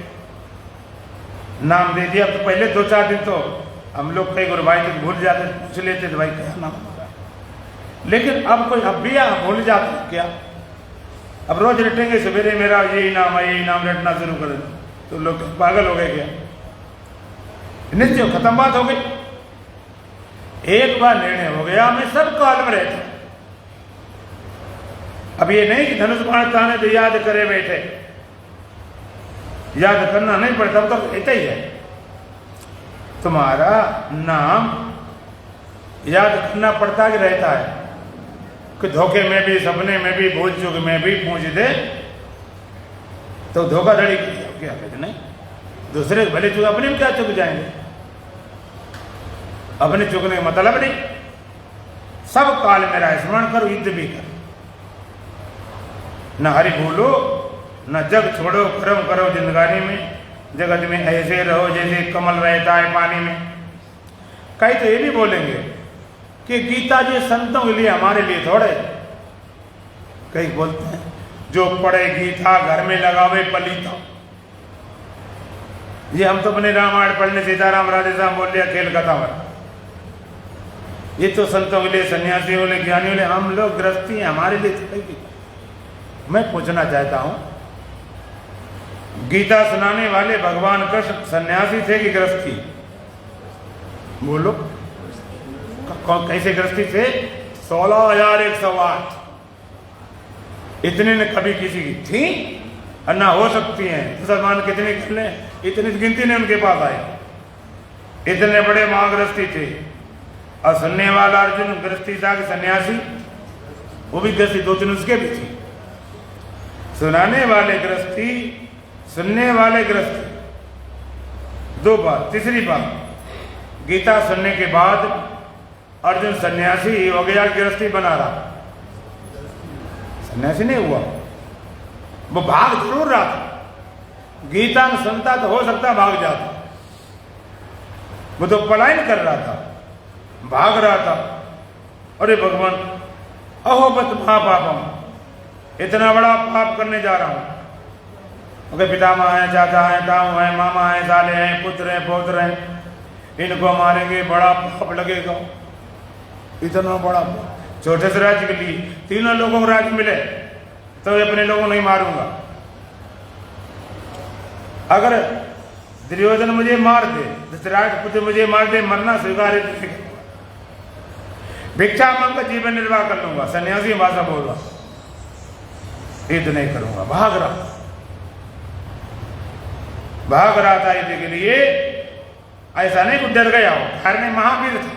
नाम दे दिया। तो पहले 2-4 दिन तो हम लोग कई गुरु भाई तक भूल जाते, पूछ लेते थे भाई क्या नाम होगा। लेकिन अब कोई अब भी भूल जाते क्या? अब रोज रटेंगे, सवेरे मेरा यही नाम है, यही नाम रटना शुरू कर दे, तो लोग पागल हो गए क्या? निश्चय खत्म बात हो गई। एक बार निर्णय हो गया, मैं सब काल में रहता। अब ये नहीं कि धनुष बाण ताने तो याद करे बैठे, याद करना नहीं पड़ता, तब तो रहता ही है। तुम्हारा नाम याद करना पड़ता कि रहता है? कि धोखे में भी, सपने में भी, भूल चूक में भी पूछ दे तो धोखाधड़ी क्या कहते? नहीं, दूसरे भले चूक, अपने में क्या चुक जाएंगे? अपने चुकने का मतलब नहीं। सब काल मेरा स्मरण करो, युद्ध भी कर, न हरि भूलो, न जग छोड़ो, कर्म करो जिंदगानी में, जगत में ऐसे रहो जैसे कमल रहता है पानी में। कई तो ये भी बोलेंगे कि गीता जी संतों के लिए, हमारे लिए थोड़े। कई बोलते हैं जो पढ़े गीता घर में लगावे पलीता। ये हम तो अपने रामायण पढ़ने, सीताराम राधेश्याम बोल लिया, खेल कथा में। ये तो संतों के लिए, सन्यासियों के लिए, ज्ञानियों के लिए, हम लोग गृहस्थी हैं, हमारे लिए थोड़ी गीता। मैं पूछना चाहता हूं, गीता सुनाने वाले भगवान कृष्ण सन्यासी थे कि गृहस्थी? बोलो, कैसे गृहस्थी थे? 16,108। इतने ने कभी किसी की थी और ना हो सकती हैं। मुसलमान कितने कर ले, इतनी गिनती नहीं उनके पास आई। इतने बड़े महागृहस्थी थे। और सुनने वाला अर्जुन गृहस्थी था कि सन्यासी? वो भी गृहस्थी, 2-3 उसके भी थी। सुनाने वाले गृहस्थी, सुनने वाले गृहस्थी, 2 बात। तीसरी बात, गीता सुनने के बाद अर्जुन सन्यासी हो गया, गृहस्थी बना रहा? सन्यासी नहीं हुआ, वो भाग जरूर रहा था। गीता में सुनता तो हो सकता भाग जाता, वो तो पलायन कर रहा था, भाग रहा था। अरे भगवान, अहो बत महापापम, इतना बड़ा पाप करने जा रहा हूं। अगर पितामह है, चाचा है, ताऊ है, मामा है, साले हैं, पुत्र है, पौत्र है, इनको मारेंगे, बड़ा पाप लगेगा। इतना बड़ा छोटे से राज्य के लिए 3 लोगों को राज्य मिले तो अपने लोगों नहीं मारूंगा। अगर दुर्योधन मुझे मार दे, धृतराष्ट्र पुत्र मुझे मार दे, मरना स्वीकार है, भिक्षा मांग कर जीवन निर्वाह कर लूंगा। सन्यासी भाषा बोल रहा, युद्ध नहीं करूंगा। भाग रहा था युद्ध के लिए। ऐसा नहीं कुछ डर गया हो, हरने महावीर था।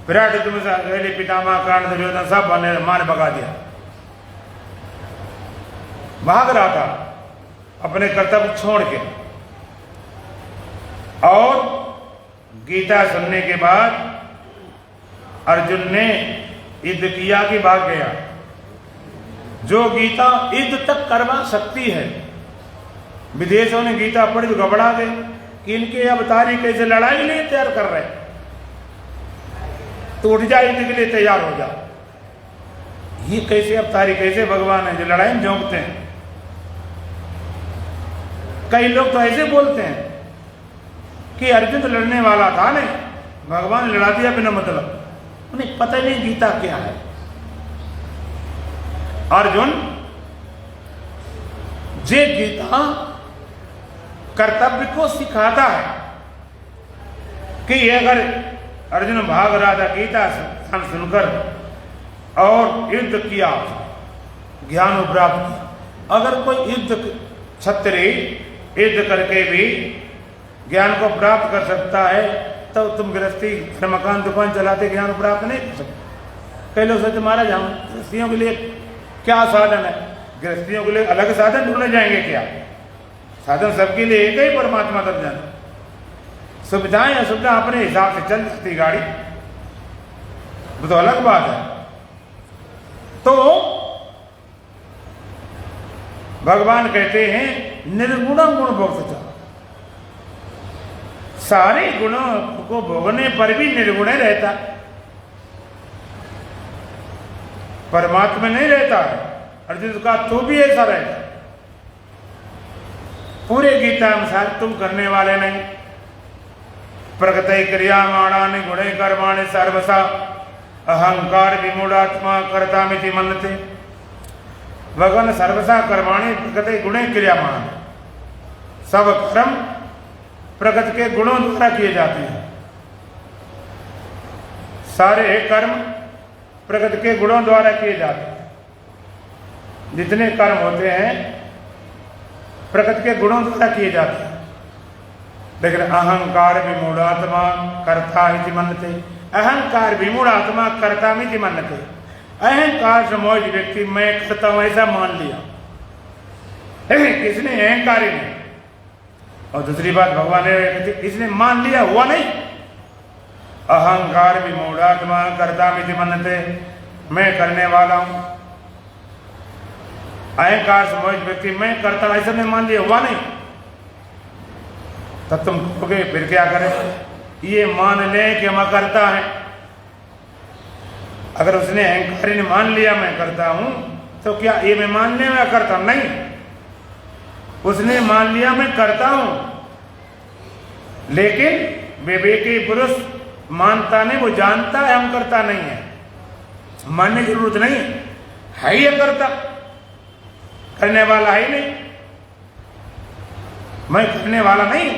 विराट तुम्हें पितामह कर्ण दुर्योधन सब बने, मार भगा दिया। भाग रहा था अपने कर्तव्य छोड़ के। और गीता सुनने के बाद अर्जुन ने युद्ध किया कि भाग गया। जो गीता युद्ध तक करवा सकती है, विदेशों ने गीता पढ़ी तो घबरा गए, कि इनके अवतारी कैसे लड़ाई के लिए तैयार कर रहे हैं, तो उठ जा युद्ध के लिए तैयार हो जा। ये कैसे अवतारी, कैसे भगवान है जो लड़ाई में झोंकते हैं। कई लोग तो ऐसे बोलते हैं कि अर्जुन तो लड़ने वाला था नहीं, भगवान ने लड़ा दिया बिना मतलब। उन्हें पता ही नहीं गीता क्या है। अर्जुन जे गीता कर्तव्य को सिखाता है कि अगर अर्जुन भाग रहा था गीता सुनकर और युद्ध किया, ज्ञान प्राप्त किया। अगर कोई युद्ध क्षत्रिय युद्ध करके भी ज्ञान को प्राप्त कर सकता है, तो तुम गृहस्थी मकान दुकान चलाते ज्ञान प्राप्त नहीं कर सकते। कई लोग सोचते महाराज हम गृहस्थियों के लिए क्या साधन है, गृहस्थियों के लिए अलग साधन ढूंढने जाएंगे क्या? साधन सबके लिए एक ही परमात्मा तक जाना। सुविधाएं असुविधा अपने हिसाब से चल जाती गाड़ी, वो तो अलग बात है। तो भगवान कहते हैं निर्गुणम गुण भोक्ता, सारे गुणों को भोगने पर भी निर्गुण रहता, परमात्मा नहीं रहता है। अर्जुन का तू भी ऐसा रहता, पूरे गीता अनुसार तुम करने वाले नहीं। प्रकृति क्रियामाणानि गुणे कर्माणि सर्वसा अहंकार विमूढ़ात्मा कर्तामिति मन्यते। भगवान सर्वसा कर्माणि प्रकृति गुणे क्रियामाण, सब कर्म प्रकृति के गुणों द्वारा किए जाते हैं। सारे कर्म प्रकृति के गुणों द्वारा किए जाते हैं। जितने कर्म होते हैं प्रकृति के गुणों द्वारा किए जाते हैं। लेकिन अहंकार विमूढ़ात्मा कर्ता इति मन्यते, अहंकार विमूढ़ात्मा कर्ता इति मन्यते। अहंकार से मोह व्यक्ति मैं करता हूं ऐसा मान लिया, किसने? अहंकारी ने। और दूसरी बात भगवान ने इसने मान लिया, हुआ नहीं। अहंकार विमूढ़ात्मा कर्ता इति मन्यते, मैं करने वाला हूं। अहंकार से मोहित व्यक्ति मैं करता हूं ऐसा नहीं मान लिया, हुआ नहीं। तब तुम कहोगे फिर क्या करें? ये मान ले कि मैं करता है। अगर उसने अहंकारी ने मान लिया मैं करता हूं, तो क्या ये मैं मानने में करता हूं? नहीं, उसने मान लिया मैं करता हूं। लेकिन विवेकी पुरुष मानता नहीं, वो जानता है हम करता नहीं है, मानने की जरूरत नहीं है ही करता, करने वाला है ही नहीं, मैं करने वाला नहीं।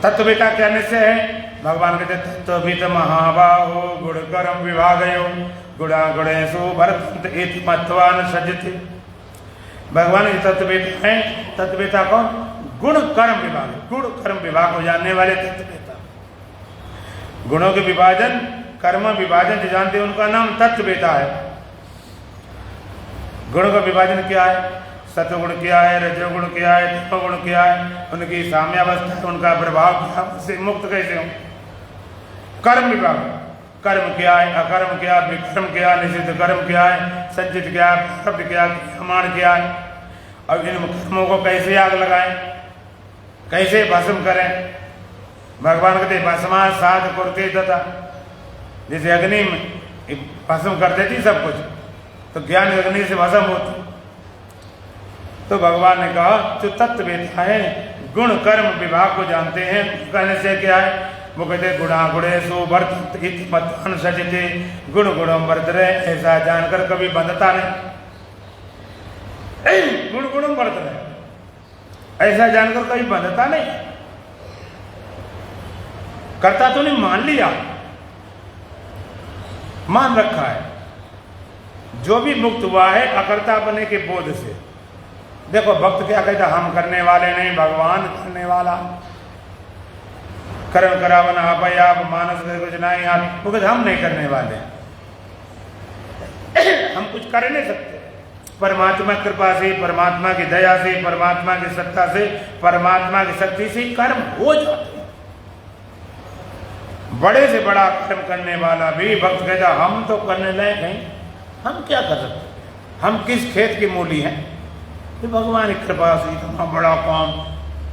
तत्ववेता क्या निश्चय है? भगवान कहते तत्वविद महाबाहो गुण कर्म विभागयो गुणा गुणेषु भरत इति मत्वा न सज्जते। भगवान तत्ववेता है। तत्ववेता कौन? गुण कर्म विभाग, गुण कर्म विभाग को जानने वाले तत्ववेता। गुणों के विभाजन कर्म विभाजन जो जानते हैं उनका नाम तत्ववेता है। गुणों का विभाजन क्या है? सत्वगुण क्या है, रजोगुण क्या है, तमोगुण क्या है, उनकी साम्यावस्था है, उनका प्रभाव क्या, उससे मुक्त कैसे हो। कर्म विभाग, कर्म क्या है, अकर्म क्या, विकर्म क्या, निषिद्ध कर्म क्या है, संचित क्या है, प्रारब्ध क्या, क्रियमाण क्या है। अब इन कर्मों को कैसे आग लगाएं, कैसे भस्म करें? भगवान कहते भस्मा साध कुरुते तथा, जैसे अग्नि में भस्म कर देती सब कुछ, तो ज्ञान अग्नि से भस्म होती। तो भगवान ने कहा जो तत्ववेता है गुण कर्म विभाग को जानते हैं, कहने से क्या है? वो कहते गुणा गुणेषु वर्तते इति मत्वा न सज्जते, गुण गुणम वर्तते, ऐसा जानकर कभी बंधता नहीं। गुण गुणम वर्तते, ऐसा जानकर कभी बंधता नहीं। करता तो नहीं, मान लिया, मान रखा है। जो भी मुक्त हुआ है अकर्ता बने के बोध से। देखो भक्त क्या कहता, हम करने वाले नहीं, भगवान करने वाला। कर्म करावन आप मानस कुछ नहीं, वो कहते हम नहीं करने वाले, हम कुछ कर नहीं सकते। परमात्मा की कृपा से, परमात्मा की दया से, परमात्मा की सत्ता से, परमात्मा की शक्ति से कर्म हो जाते हैं। बड़े से बड़ा कर्म करने वाला भी भक्त कहता हम तो करने लायक नहीं, हम क्या कर सकते, हम किस खेत की मूली हैं, तो भगवान की कृपा से इतना बड़ा काम,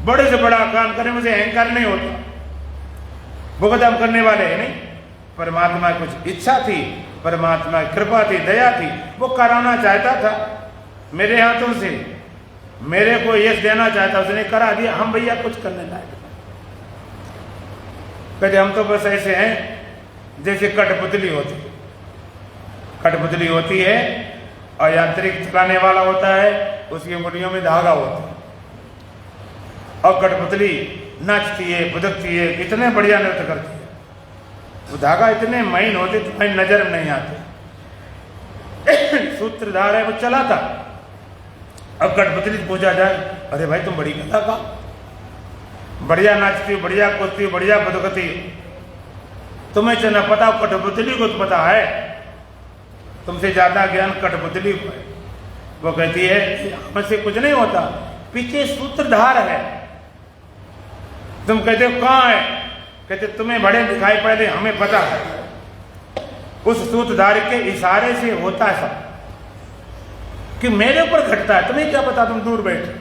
बड़े से बड़ा काम करने में से अहंकार नहीं होता। भुगत हम करने वाले हैं नहीं, परमात्मा की कुछ इच्छा थी, परमात्मा की कृपा थी, दया थी, वो कराना चाहता था मेरे हाथों से, मेरे को यश देना चाहता, उसने करा दिया। हम भैया कुछ करने लायक कहते हम तो बस ऐसे हैं जैसे कठपुतली होती, कठपुतली होती है और यांत्रिक चलाने वाला होता है, उसकी उंगलियों में धागा होता है और कठपुतली नाचती है, बुदकती है, इतने बढ़िया नृत्य करती है, वो धागा इतने महीन होते तुम्हारी नजर में नहीं आते। सूत्रधार है वो चलाता। अब कठपुतली पूछा जाए, अरे भाई तुम बड़ी कला का, बढ़िया नाचती हो, बढ़िया कूदती हो, बढ़िया बुदकती हो, तुम्हें चना पता, कठपुतली को तो पता है, तुमसे ज्यादा ज्ञान कठपुतली को है। वो कहती है हमसे कुछ नहीं होता, पीछे सूत्रधार है। तुम कहते हो कहाँ है, कहते तुम्हें बड़े दिखाई पड़े, हमें पता है। उस सूत्रधार के इशारे से होता है सब, कि मेरे ऊपर घटता है, तुम्हें क्या पता, तुम दूर बैठे,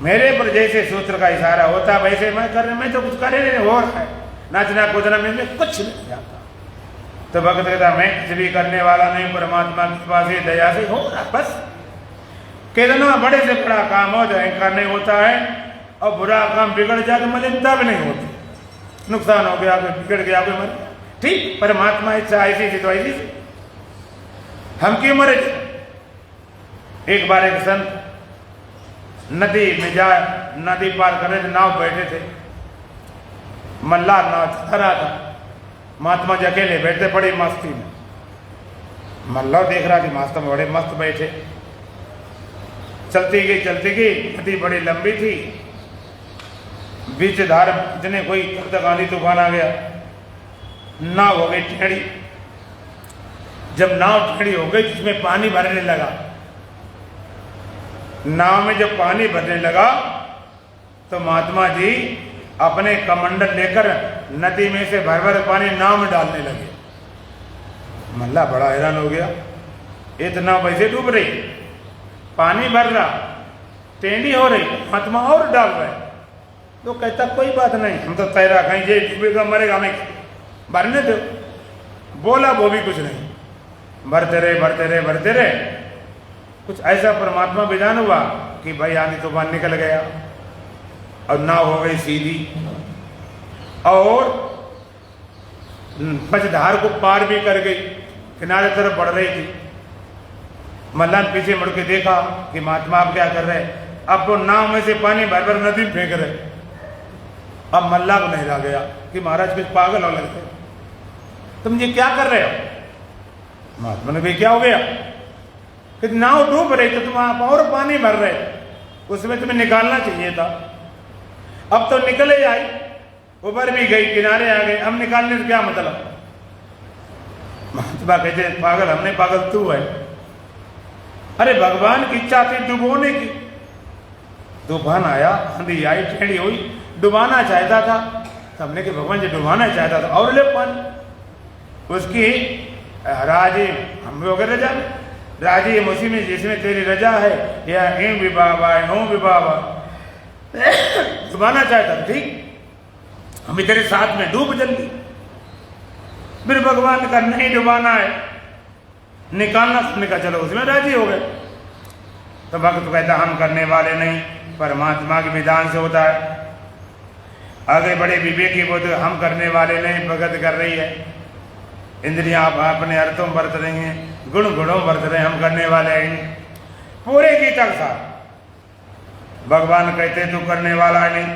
मेरे पर जैसे सूत्र का इशारा होता है वैसे मैं कर रहा, मैं तो कुछ करे नहीं, हो रहा है, नाचना कूदना में कुछ नहीं जाता। तो भक्त कहता मैं कुछ भी करने वाला नहीं, परमात्मा की कृपा से, दया से हो रहा, बस कितना बड़े से बड़ा काम हो जाए करने होता है, और बुरा काम बिगड़ जाए तो मलिनता भी नहीं होती, नुकसान हो गया, कोई बिगड़ गया, कोई मर, ठीक, परमात्मा इच्छा ऐसी थी तो ऐसी थी, हम क्यों मरे। एक बार एक संत नदी में जा, नदी पार कर रहे थे, नाव बैठे थे, मल्लार नाव चला रहा था, महात्मा जी अकेले बैठे बड़ी मस्ती में, मल्लार देख रहा थी महात्मा बड़े मस्त बैठे, चलती गई, नदी बड़ी लंबी थी, बीच धार इतने कोई तक आंधी तूफान आ गया, नाव हो गई टेढ़ी। जब नाव टेढ़ी हो गई जिसमें पानी भरने लगा, नाव में जब पानी भरने लगा तो महात्मा जी अपने कमंडल लेकर नदी में से भर भर पानी नाव में डालने लगे। मल्ला बड़ा हैरान हो गया, इतना वैसे डूब रही, पानी भर रहा, टेढ़ी हो रही, महात्मा और डाल रहे। तो कहता कोई बात नहीं, हम तो तैरा कहीं ये डूबेगा मरेगा, हमें भरने दो। बोला वो भी कुछ नहीं, भरते रहे, कुछ ऐसा परमात्मा बेजान हुआ कि भाई आंधी तूफान निकल गया और नाव हो गई सीधी, और मझधार को पार भी कर गई, किनारे तरफ बढ़ रही थी। मल्ला ने पीछे मुड़ के देखा कि महात्मा आप क्या कर रहे हैं, अब वो नाव में से पानी भर भर नदी में फेंक रहे। अब मल्ला को नहला गया कि महाराज कुछ पागल हो लगते, तुम ये क्या कर रहे हो। महात्मा ने भी क्या हो गया कि नाव डूब रही तो तुम आप और पानी भर रहे, उसमें तुम्हें निकालना चाहिए था। अब तो निकल ही आई, उबर भी गई, किनारे आ गए, अब निकालने से क्या मतलब। महात्मा कहते पागल हमने, पागल तू है। अरे भगवान की इच्छा थी डुबोने की, तूफान आया, आंधी आई, टेढ़ी हुई, डुबाना चाहता था, हमने कि भगवान जी डुबाना चाहता था और ले पानी। उसकी राजी हम भी हो गए रजा में, राजी है उसी में जिसमें तेरी रजा है, या एम भी बाबा है, हों भी बाबा, डुबाना चाहता, ठीक, हम तेरे साथ में डूब जल्दी। फिर भगवान का नहीं डुबाना है, निकालना, सुनने का चलो उसमें राजी हो गए। तो भक्त कहता हम करने वाले नहीं, परमात्मा के विधान से होता है। आगे बड़े विवेकी बोलते हम करने वाले नहीं, भगत कर रही है, इंद्रियां अपने अर्थों में बरत रही हैं, गुण गुणों बरत रहे, हम करने वाले हैं। पूरे गीता के साथ भगवान कहते तू करने वाला नहीं,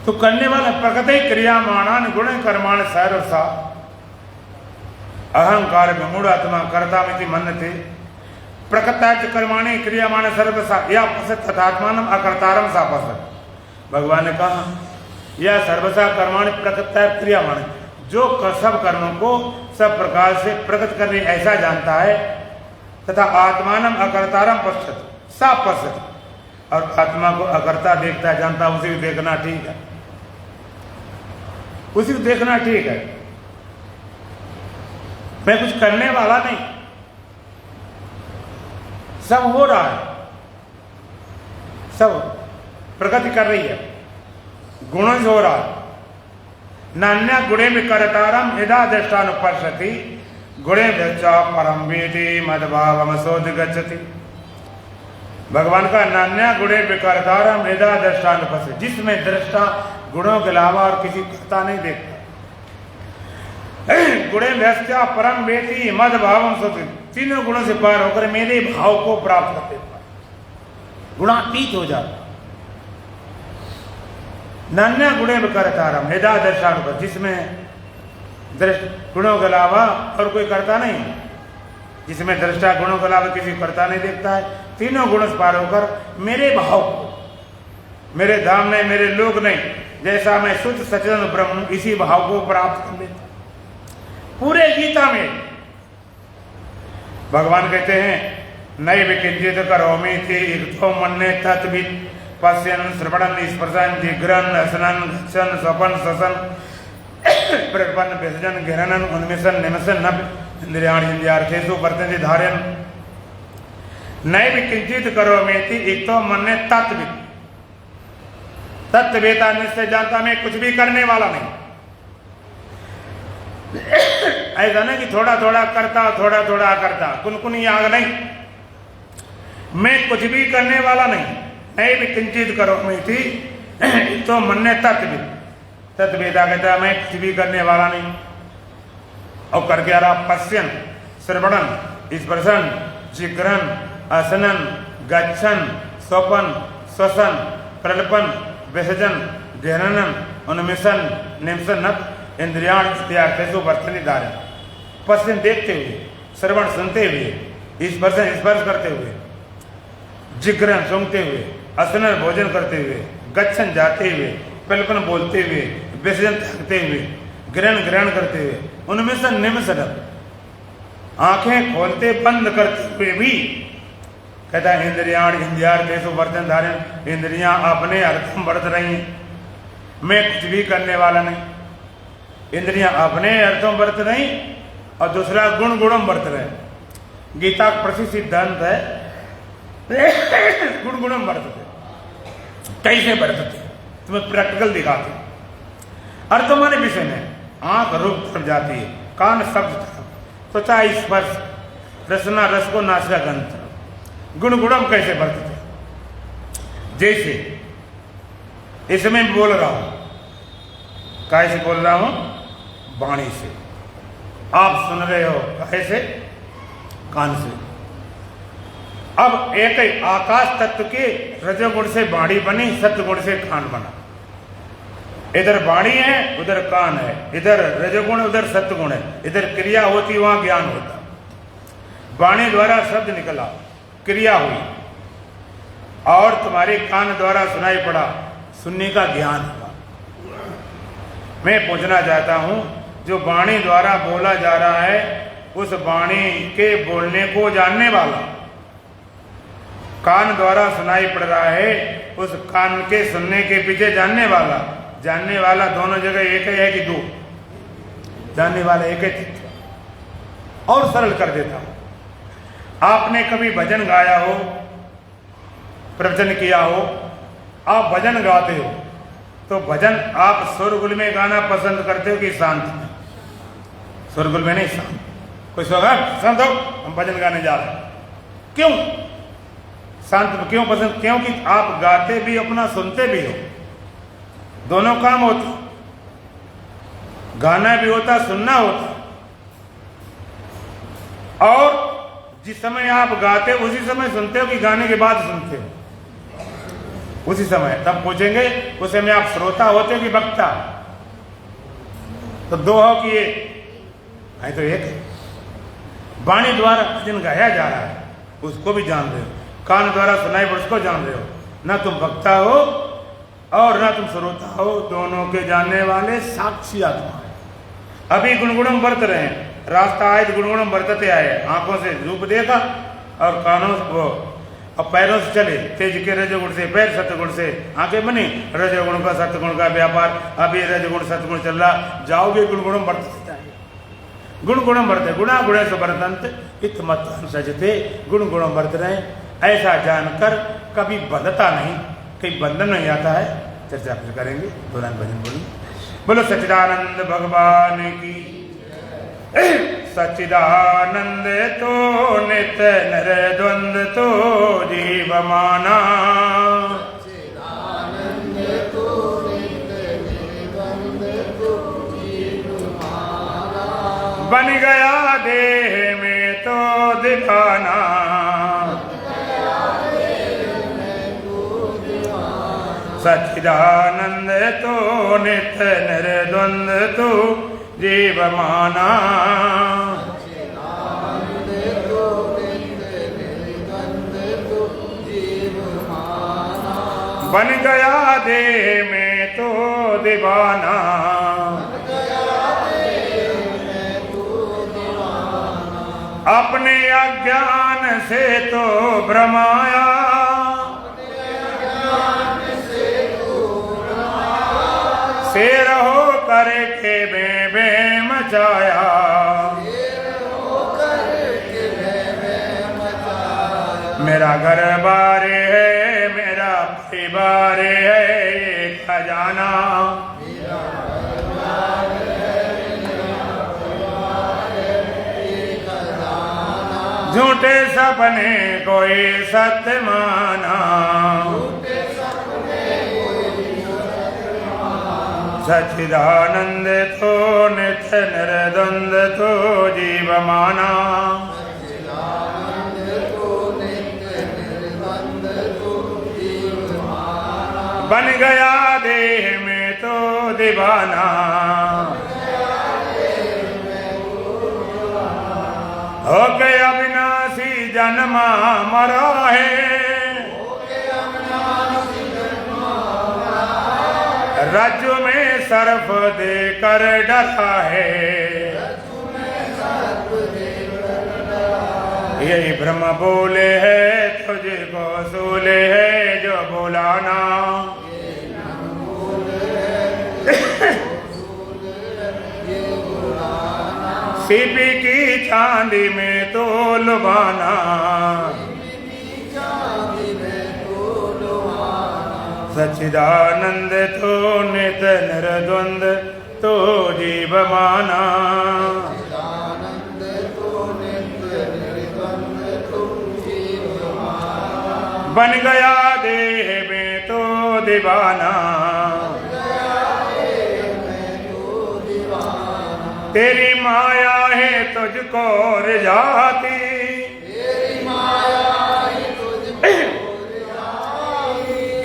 तू करने वाला प्रकृति क्रियामाणान गुण कर्माण सर्वसा अहंकार मूढ़ात्मा कर्ता मिति मन्यते प्रकृताच कर्माणि क्रियामाण सर्वसा या पश्यत तथात्मानम अकर्तारम सा पश्यत। भगवान ने कहा यह सर्वसा कर्माणि प्रकृता क्रियामाण, जो सब कर्मों को सब प्रकार से प्रकट करने ऐसा जानता है, तथा आत्मानम अकर्तारम पश्यत सा पश्यत, और आत्मा को अकर्ता देखता है, जानता, उसी को देखना ठीक है, उसी को देखना ठीक है। मैं कुछ करने वाला नहीं, सब हो रहा है, सब प्रगति कर रही है, गुणों से हो रहा है। नान्या गुणे में करतारम यदा दृष्टानुपश्यति गुणे दृष्टा परम वेति मद्भावमसोध गच्छति। भगवान का नान्या गुणे में करतारम यदा दृष्टानुपश्यति, जिसमें दृष्टा गुणों के अलावा और किसी कर्ता नहीं देखता। गुणे दृष्टा परम वेति मद्भावमसोध, तीनों गुणों से पार होकर मेरे भाव को प्राप्त कर देता, गुणातीत हो जाता। नान्या गुणे में करतारम यदा दृष्टानुपश्यति, जिसमें गुणों के अलावा और कोई करता नहीं, जिसमें दृष्टा गुणों के अलावा किसी करता नहीं देखता है, तीनों गुणों से पार होकर मेरे भाव को, मेरे धाम नहीं, मेरे लोक नहीं, जैसा मैं शुद्ध सच्चिदानंद ब्रह्म हूं, इसी भाव को प्राप्त कर लेता। पूरे गीता में भगवान कहते हैं नैव किंचित करोमि इतो मन्ये तत्वित् पश्यन् श्रवणन् स्पर्शन् जिघ्रन् असनन् गच्छन् स्वपन् स्वसन् प्रपन्न विसर्जन गहनन उन्मिषन् निमिषन् न इंद्रियाणि इंद्रियार्थेषु वर्तन्ते धारयन्। नैव किंचित करोमीति इतो मन्ये तत्वित्, तत्वेता निश्चय जानता मैं कुछ भी करने वाला नहीं। ऐसा नहीं कि थोड़ा थोड़ा करता थोड़ा थोड़ा करता, कुनकुनी आग नहीं, मैं कुछ भी करने वाला नहीं। नैव किंचित करोमीति इतो मन्ये तत्वित्, तत्वेदा कहता मैं कुछ भी करने वाला नहीं। और करके आ रहा पश्यन श्रवणन स्पर्शन जिघ्रन असनन गच्छन स्वपन स्वसन प्रलपन विसर्जन गहनन उन्मिषन निमिषन नप इंद्रियाण इत्यार्थेषु वर्तन्ते धारयन्। पश्यन देखते हुए, श्रवण सुनते हुए, स्पर्शन स्पर्श करते हुए, जिघ्रन सूंघते हुए, असनन भोजन करते हुए, गच्छन जाते हुए, प्रलपन बोलते हुए, विसर्जन त्यागते हुए, ग्रहण करते हुए, उनमें से निमिषन आंखें खोलते बंद करते हुए भी कहता है इंद्रियाण इंद्रियार्थेषु वर्तन्ते धारयन्, इंद्रियां अपने अर्थम बरत रही हैं, मैं कुछ भी करने वाला नहीं। इंद्रियां अपने अर्थों बरत रही और दूसरा गुण गुणम बरत रहे। गीता का प्रसिद्ध सिद्धांत है गुण गुणम बरतते, कैसे बरतते तुम्हें प्रैक्टिकल दिखाते। अर्थ माने विषय में आंख रूप तरफ जाती है, कान शब्द तरफ, त्वचा स्पर्श, रसना रस को नासिका गंध तरफ। गुण गुणम कैसे बरतते, जैसे इसमें बोल रहा हूं, कैसे बोल रहा हूं, वाणी से। आप सुन रहे हो कैसे, कान से। अब एक आकाश तत्व के रजोगुण से वाणी बनी, सत्वगुण से कान बना। इधर वाणी है उधर कान है, इधर रजोगुण उधर सत्वगुण है, इधर क्रिया होती वहां ज्ञान होता। वाणी द्वारा शब्द निकला, क्रिया हुई, और तुम्हारे कान द्वारा सुनाई पड़ा, सुनने का ज्ञान हुआ। मैं पूछना चाहता हूं, जो वाणी द्वारा बोला जा रहा है उस वाणी के बोलने को जानने वाला, कान द्वारा सुनाई पड़ रहा है उस कान के सुनने के पीछे जानने वाला, जानने वाला दोनों जगह एक ही है कि दो, जानने वाला एक ही। और सरल कर देता हूं, आपने कभी भजन गाया हो, प्रवचन किया हो, आप भजन गाते हो तो भजन आप शोरगुल में गाना पसंद करते हो कि शांत में? शोरगुल में नहीं, शांत। कोई शांत हो, हम भजन गाने जा रहे हैं, क्यों शांत में क्यों पसंद? क्योंकि आप गाते भी अपना सुनते भी हो, दोनों काम होते, गाना भी होता सुनना होता। और जिस समय आप गाते उसी समय सुनते हो कि गाने के बाद सुनते हो? उसी समय। तब पूछेंगे उस समय आप श्रोता होते हो कि वक्ता? तो दो हो कि एक? तो एक है। वाणी द्वारा भजन गाया जा रहा है उसको भी जान रहे हो, कान द्वारा सुनाई पड़ उसको जान रहे हो। ना तुम वक्ता हो और ना तुम श्रोता हो, दोनों के जानने वाले साक्षी आत्मा है। अभी गुणगुणम बरत रहे हैं, रास्ता आए तो गुणगुणम बरतते आए, आंखों से रूप देखा और कानों से वो और पैरों से चले, तेज के रजोगुण से पैर, सत्गुण से आंखें बनी, रजोगुण का सत्गुण का व्यापार। अभी रजोगुण सत्गुण चल रहा, जाओगे गुणगुणम बरतते जाएंगे। गुण गुणम वर्ते गुणा गुणेश वर्तंत इत्थमत्वं सजते। गुण गुणम वर्त रहे ऐसा जानकर कभी बंधता नहीं, कहीं बंधन नहीं आता है। चर्चा फिर करेंगे। दौरान भजन बोली बोलो सच्चिदानंद भगवान की। सच्चिदानंद तो नित्य निर्द्वंद तो जीव माना। बन गया देह में तो दीवाना। सच्चिदानंद तो नित्य निर्द्वंद तो जीव माना। बन गया देह में तो दीवाना। अपने अज्ञान से तो भ्रमाया। शेर हो करके बे मचाया। मेरा घर बार है मेरा परिवार है ये खजाना। झूठे सपने कोई सत्य माना। सच्चिदानंद तो नित्य निर्द्वंद तो जीव माना। बन गया देह में तो दीवाना। होके अविनाशी जन्मा मरा है। रज्जु में सर्प देकर डरा है। यही ब्रह्म बोले है तुझको सूले है जो बोलाना। सीपी की चांदी में तो लुभाना। सच्चिदानंद तो नित्य निर्द्वंद तो जीव माना। बन गया देह में तो दीवाना। तेरी माया है तुझको रिझाती।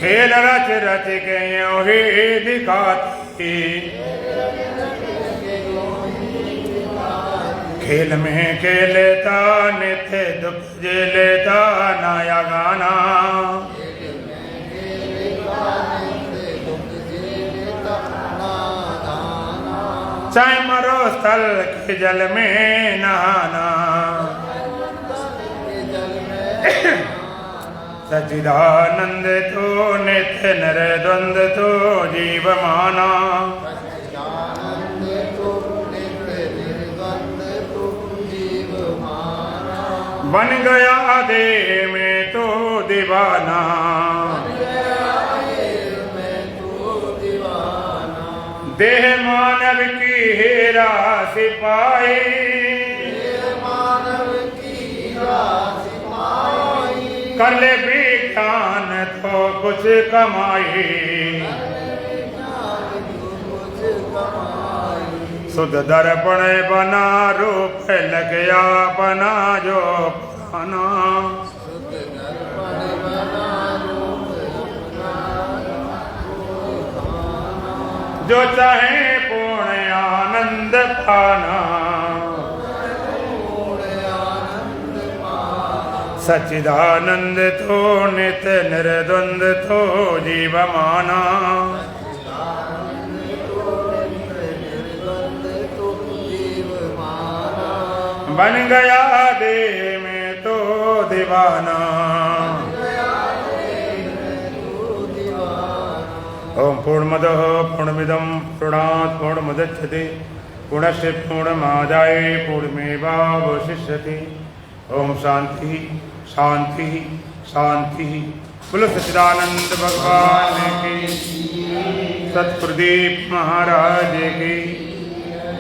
खेल रच रच के यूं ही दिखाती। खेल में खेलता नित्य दुख झेलता नया गाना। चाहे मरो स्थल के जल में नहाना। सच्चिदानंद तो नित्य निर्द्वंद तो जीव माना। बन गया देह में तो दीवाना। देह मानव की हीरा सिपाही। कर ले विज्ञान तो कुछ कमाई। शुद्ध दर्पण बना रूप लग गया बना जो पुराना। जो चाहे पूर्ण आनंद पाना। सच्चिदानंद तो नित्य निर्द्वंद तो जीव माना। बन गया देह में तो दीवाना। ओम पूर्णमदः पूर्णमिदं पूर्णात् पूर्णमुदच्यते पूर्णस्य पूर्णमादाय पूर्णमेवावशिष्यते। ओम शांति शांति शांति। बोलो सच्चिदानंद भगवान की, सतगुरुदेव महाराज की,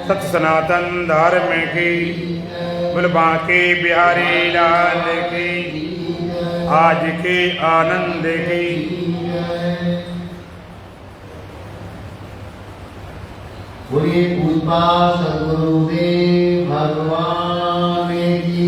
सत सनातन धर्म की, बोलो बांके बिहारी लाल की, आज के आनंद की। बोलिए पूजपा सद्गुरुदेव भगवान की।